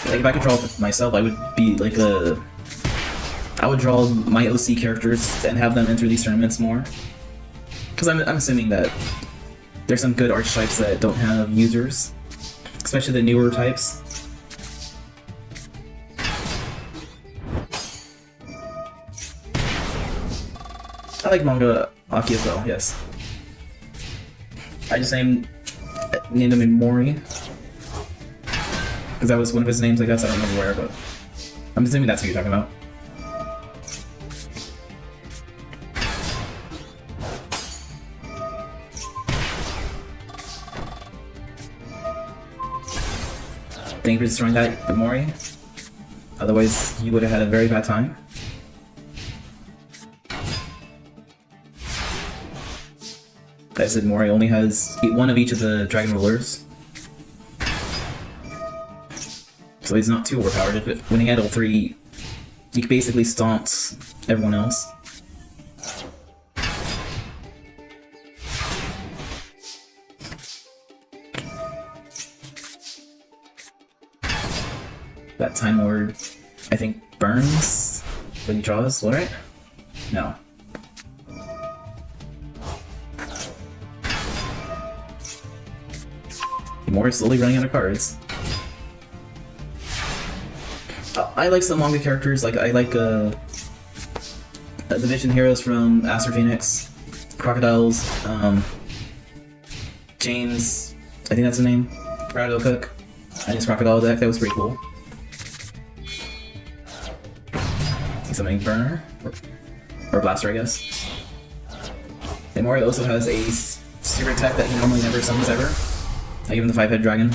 Like if I could draw myself, I would be like I would draw my OC characters and have them enter these tournaments more. Because I'm assuming that there's some good archetypes that don't have users, especially the newer types. I like manga Aki as well, yes. I just named him Mori. Because that was one of his names, I guess. I don't remember where, but I'm assuming that's what you're talking about. Thank you for destroying that, Mori. Otherwise, you would have had a very bad time. I said Mori only has one of each of the Dragon Rulers. So he's not too overpowered. When he had all three, he basically stomps everyone else. That Time Lord, I think, burns when he draws, right? No. Mori's slowly running out of cards. I like some manga characters, like I like the Vision Heroes from Aster Phoenix, Crocodiles, James, I think that's the name, Crocodile Cook, and his Crocodile deck, that was pretty cool. Something Burner, or Blaster, I guess. And Mori also has a secret attack that he normally never summons ever. I give him the 5-head dragon.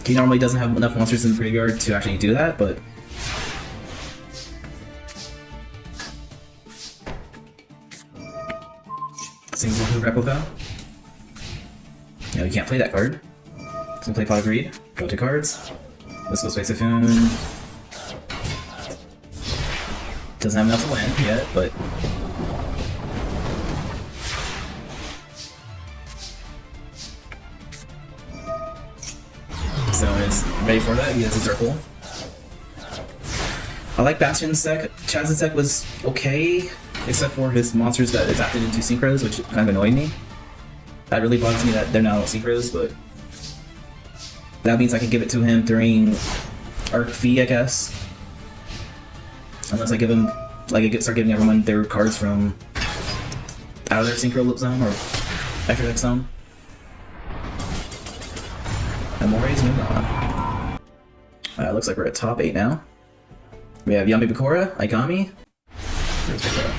He normally doesn't have enough monsters in the graveyard to actually do that, but single blue replica. No, you can't play that card. So we play Pot of Greed. Draw 2 cards. Let's go Space Typhoon. Doesn't have enough to win yet, but so is ready for that. He has a circle. I like Bastion's deck. Chaz's deck was okay, except for his monsters that adapted into synchros, which kind of annoyed me. That really bugs me that they're now synchros, but that means I can give it to him during Arc V, I guess. Unless I give him, like, I start giving everyone their cards from out of their synchro zone or extra deck zone. And More's moving on. Looks like we're at top 8 now. We have Yami Bakura, Aigami. Where's Bakura?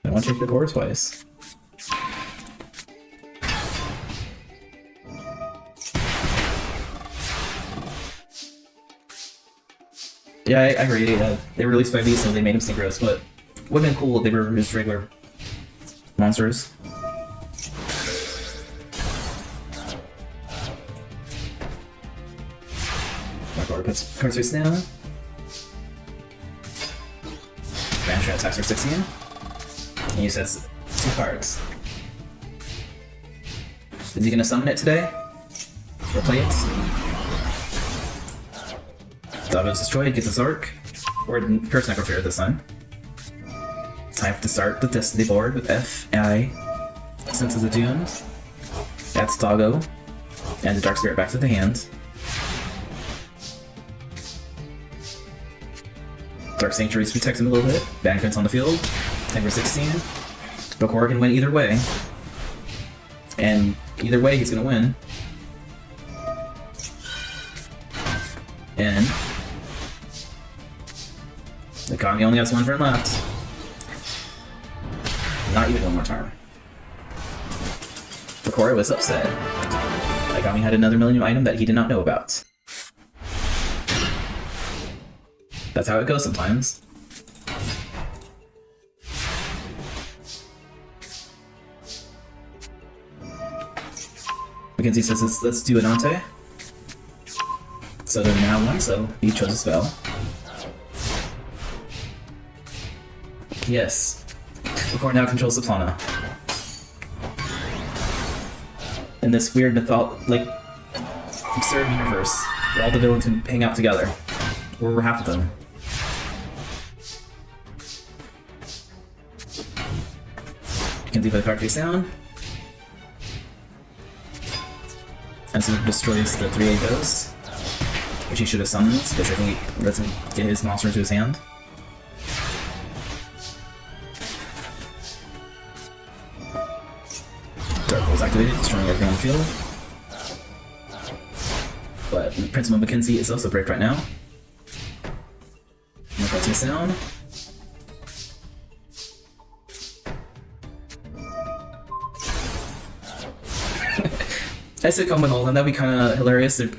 I want to check Bakura twice. Yeah, I agree. They released 5 so they made him synchros, but would have been cool if they were just regular monsters. Puts cards face down. Banish attacks for 16. And he sets 2 cards. Is he gonna summon it today? Or play it? Davo's destroyed, gets a Zork. Or Curse Necrophair this time. Time to start the Destiny board with F.I. Sense of the Doomed. Adds Doggo. And the Dark Spirit back to the hand. Dark Sanctuaries protects him a little bit. Banishment's on the field. 10 for 16. Bakura can win either way. And either way, he's gonna win. And Aigami only has 1 turn left. Not even 1 more turn. Bakura was upset. Aigami had another millennium item that he did not know about. That's how it goes sometimes. Mackenzie says, let's do an ante. So they're now 1, so he chose a spell. Yes. Bakura now controls the Plana. In this weird absurd universe, where all the villains can hang out together. Or half of them. You can leave the card face down. And so it destroys the 3/8 ghost, which he should have summoned, because I think he lets him get his monster into his hand. Dark Hole is activated, destroying everything on the field. But Principal Mackenzie is also bricked right now. And that face down. I said come with all of them, that'd be kinda hilarious. They're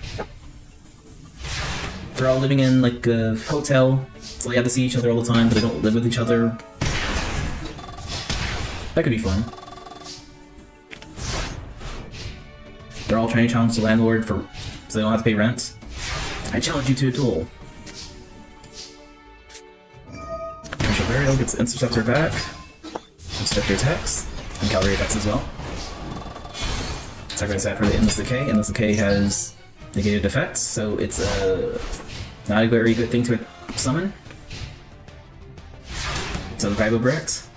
all living in like a hotel, so they have to see each other all the time, but they don't live with each other. That could be fun. They're all trying to challenge the landlord so they don't have to pay rent. I challenge you to a duel. Partial Burial gets Interceptor back. Interceptor attacks. And Cavalry attacks as well. Sacrifice that for the Endless Decay. Endless Decay has negated effects, so it's not a very good thing to summon. So the Kaiba Bricks.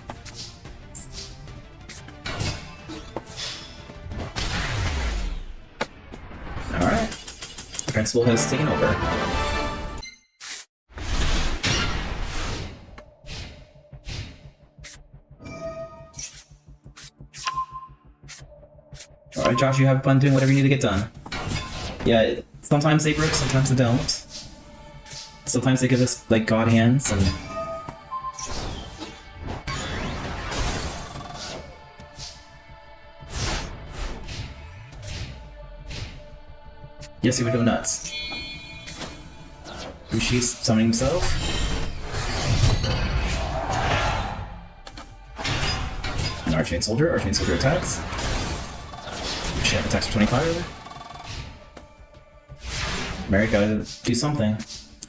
Alright. The Principal has taken over. Alright, Josh, you have fun doing whatever you need to get done. Yeah, sometimes they work, sometimes they don't. Sometimes they give us, like, god hands, and... Yes, he would go nuts. Ushi's summoning himself. An Archfiend Soldier attacks. Ushi attacks for 25. Mary gotta do something.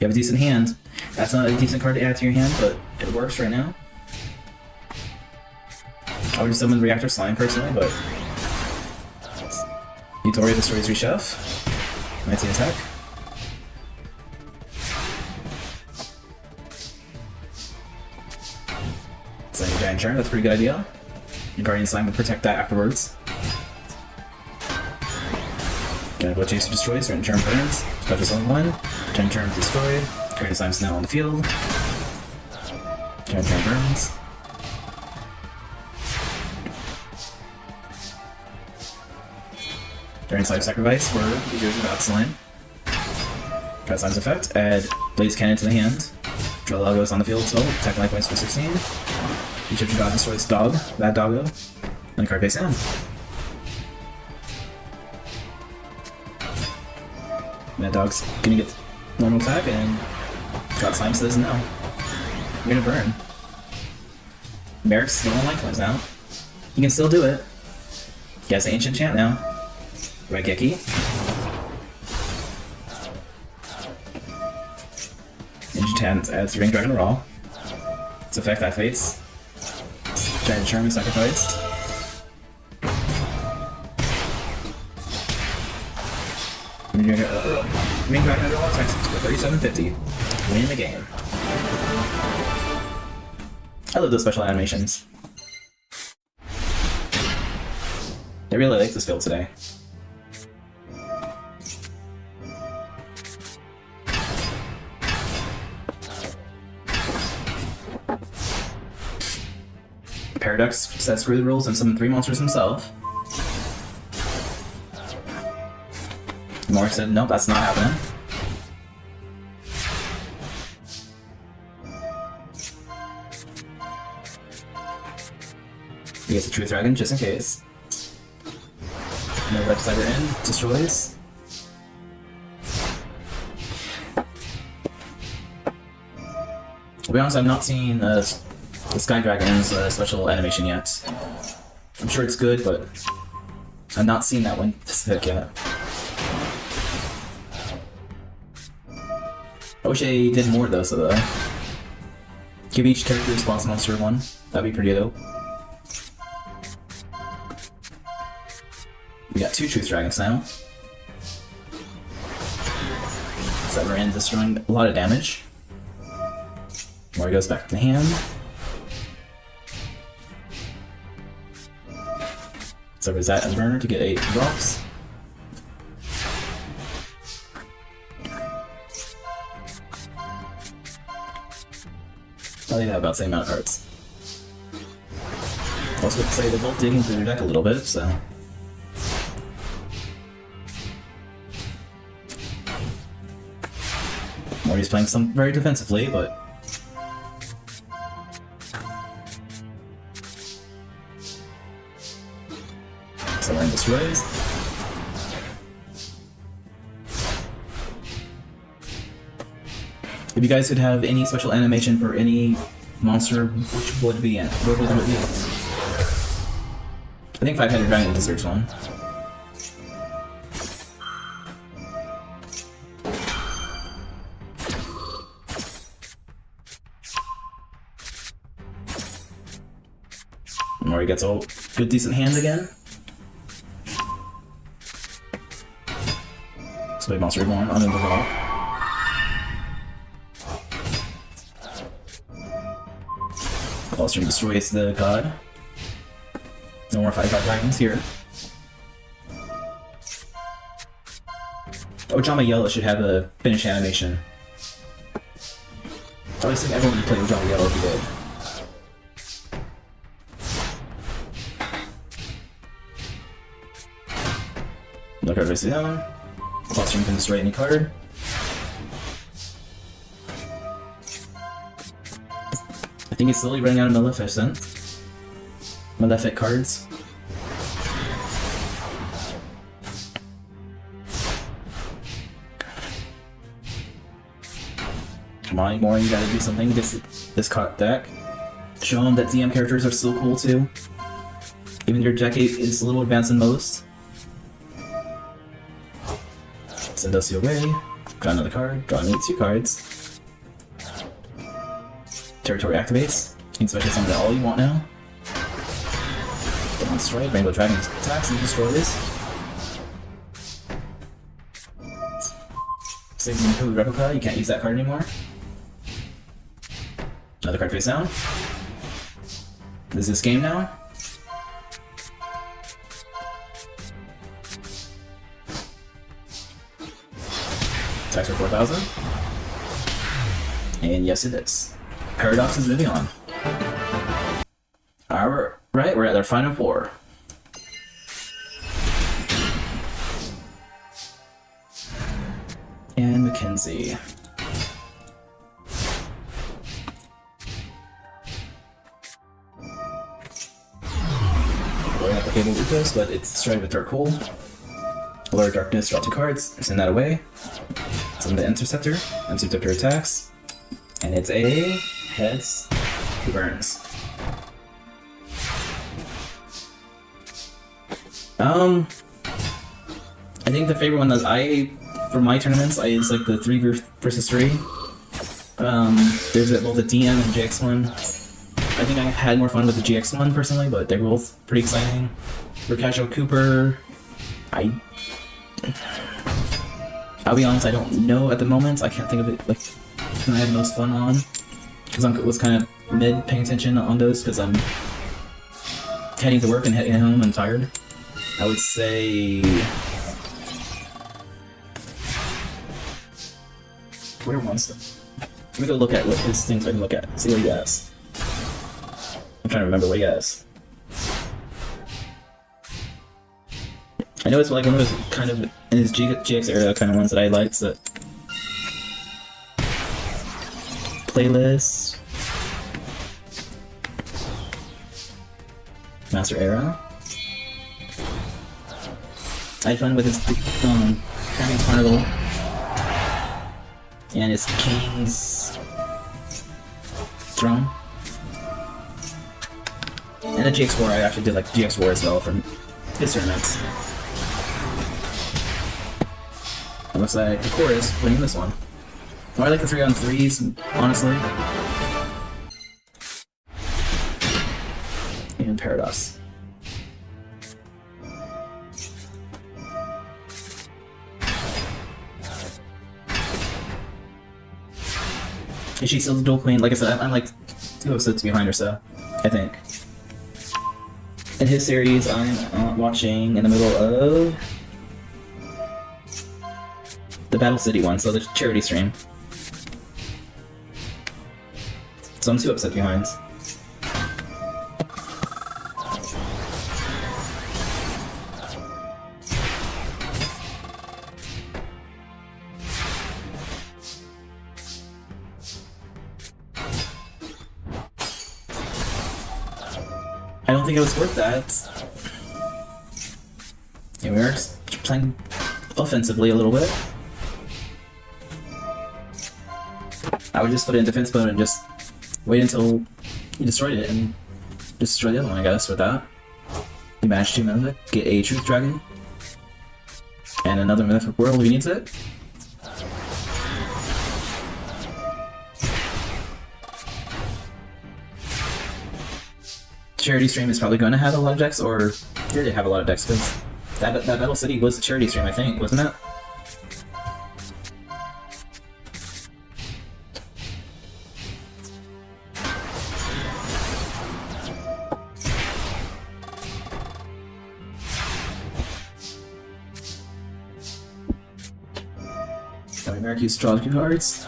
You have a decent hand. That's not a decent card to add to your hand, but it works right now. I would summon Reactor Slime personally, but... Utoria destroys Rechef. Mighty attack. Send your Giant Charm, that's a pretty good idea. Your Guardian Slime will protect that afterwards. Gonna go Chaser destroys, Giant Charm burns, touches on one, Giant Charm destroyed, Guardian Slime's now on the field. Giant Charm burns. Guardian Slime sacrifice for the Gears of Bat Slime. Got Slime's effect, add Blaze Cannon to the hand. Drillal goes on the field as well, attack life points for 16. Egyptian God destroys Dog, that doggo, and a card face down. Mad Dog's gonna get normal attack, and God Slime says no. You're gonna burn. Merrick's still on life points now. You can still do it. He has Ancient Chant now. Right, Geki. Ancient Chant adds Ring Dragon Raw. Its effect activates. Giant Charm is sacrificed. Ring Dragon Raw attacks for 3750. Win the game. I love those special animations. I really like this build today. Paradox says screw the rules and summon 3 monsters himself. Mork said, nope, that's not happening. He gets a Truth Dragon just in case. No left side in, destroys. To be honest, I've not seen the Sky Dragon's special animation yet. I'm sure it's good, but I've not seen that one specific yet. I wish they did more though, so give each character response monster one. That'd be pretty dope. We got 2 Truth Dragons now. Severin destroying a lot of damage. Mori goes back to the hand. Severs that as burner to get 8 drops. I think that about the same amount of cards. Also, would say they're both digging through their deck a little bit, so. Mori's playing some very defensively, but. Someone destroys. If you guys could have any special animation for any monster, which would it be in? What would it be? I think 500 Dragon deserves one. Mori gets a good decent hand again. Spade Monster Reborn under the wall. Colostrum destroys the god. No more 5/5 dragons here. Ojama Yellow should have a finish animation. I always think everyone would play Ojama Yellow if he did. No card face down. Colostrum can destroy any card. I think it's slowly running out of Malefic cards. Come on, Mori, you gotta do something against this card deck. Show them that DM characters are still cool too. Even your deck is a little advanced than most. Send us away. Draw another card. Draw me 2 cards. Territory activates. You can special summon all you want now. Don't destroy. Rainbow Dragon attacks and destroys. So Timecodes Replica, you can't use that card anymore. Another card face down. This is this game now. Attacks for 4,000. And yes, it is. Paradox is moving on. Alright, we're at our final four. And Mackenzie. We're not playing with this, but it's starting with Dark Hole. Alert Darkness, draw 2 cards, send that away. Send the Interceptor. Interceptor attacks. And it's a heads who burns. I think the favorite one that for my tournaments, is like the 3 versus 3. There's both the DM and GX one. I think I had more fun with the GX one personally, but they're both pretty exciting. For Casual Cooper, I'll be honest, I don't know at the moment. I can't think of it like I had most fun on, because I was kind of mid paying attention on those because I'm heading to work and heading home and tired. I would say where was let me go look at what his things I can look at. See what he has. I'm trying to remember what he has. I know it's like one of those kind of in his GX era kind of ones that I liked. That playlist, Master Era. I had fun with his King's Carnival and his King's Throne. And the GX War, I actually did like GX War as well from his tournaments. It looks like the core is winning this one. Oh, I like the 3-on-3s, honestly. And Paradox. And she's still the dual queen. Like I said, I'm like 2 episodes behind her, so I think. In his series, I'm watching in the middle of the Battle City one, so the charity stream. So I'm 2 episodes behind. I don't think it was worth that. Yeah, we are playing offensively a little bit. I would just put it in defense mode and just wait until you destroyed it and destroy the other one, I guess, with that. You managed to get a Truth Dragon and another Mythic World if he needs it. Charity stream is probably going to have a lot of decks, or did it have a lot of decks? Because that Battle City was a charity stream, I think, wasn't it? America's draw 2 cards.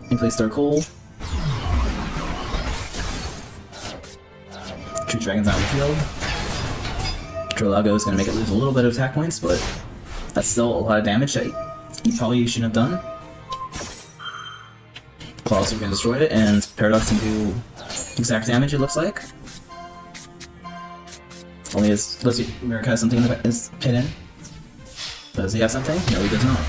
And play Dark Hole. True Dragons out in the field. Trolago is going to make it lose a little bit of attack points, but that's still a lot of damage that you probably shouldn't have done. Claws are going to destroy it, and Paradox can do exact damage, it looks like. Only as unless America has something that is hidden. Does he have something? No, he does not.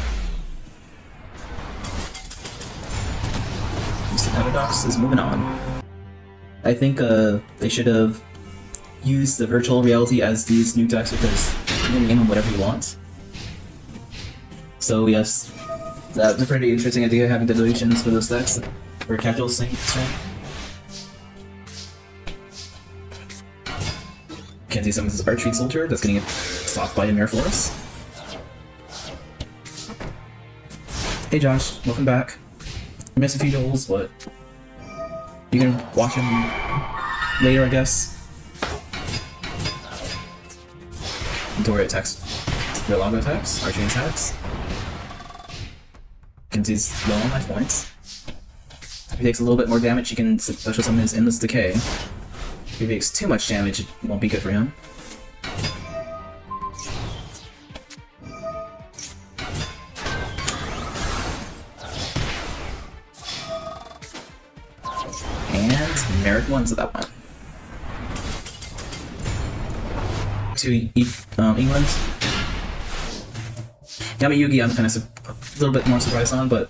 Paradox is moving on. I think they should have used the virtual reality as these new decks because you can name them whatever you want. So yes, that's a pretty interesting idea, having the deletions for those decks for casual strength. Kenzie summons his Archery Soldier that's getting stopped by a Mirror Force. Hey Josh, welcome back. I missed a few duels, but you can watch them later, I guess. Dory attacks, Relago attacks, archery attacks. He's low on life points. If he takes a little bit more damage, he can special summon his Endless Decay. If he takes too much damage, it won't be good for him. And Merrick won to that one. To England. Yami Yugi, I'm kind of a little bit more surprised on, but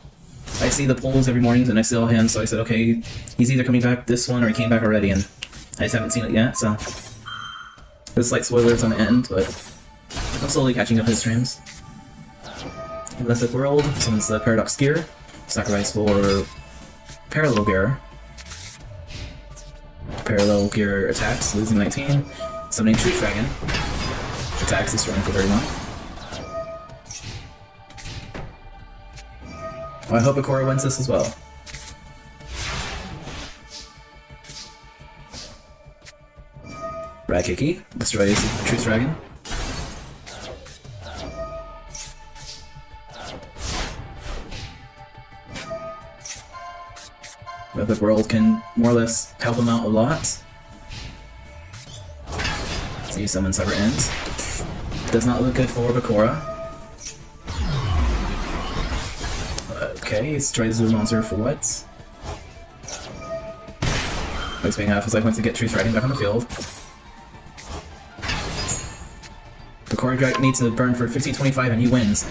I see the polls every morning and I see all him, so I said, okay, he's either coming back this one or he came back already, and I just haven't seen it yet, so there's slight spoilers on the end, but I'm slowly catching up his streams. Elastic World summons the Paradox Gear, sacrifice for Parallel Gear. Parallel Gear attacks, losing 19, summoning Truth Dragon, attacks destroying for 31. Well, I hope Akora wins this as well. Raikiki destroys Truth Dragon. The world can more or less help him out a lot. So you summon Cyber Ends. Does not look good for Bakura. Okay, he destroys the monster for what? Makes me half his life points to get Truth Dragon back on the field. Bakura Dragon needs to burn for 1525 and he wins.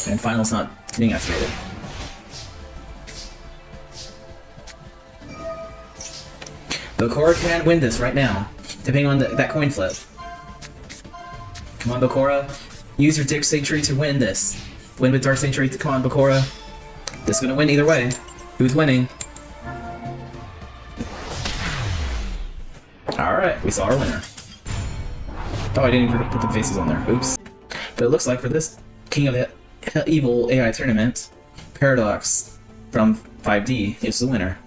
And Final's not getting activated. Bakura can win this right now, depending on that coin flip. Come on, Bakura. Use your Dark Sanctuary to win this. Win with Dark Sanctuary. Come on, Bakura. This is gonna win either way. Who's winning? Alright, we saw our winner. Oh, I didn't even put the faces on there. Oops. But it looks like for this King of the Evil AI tournament, Paradox from 5D is the winner.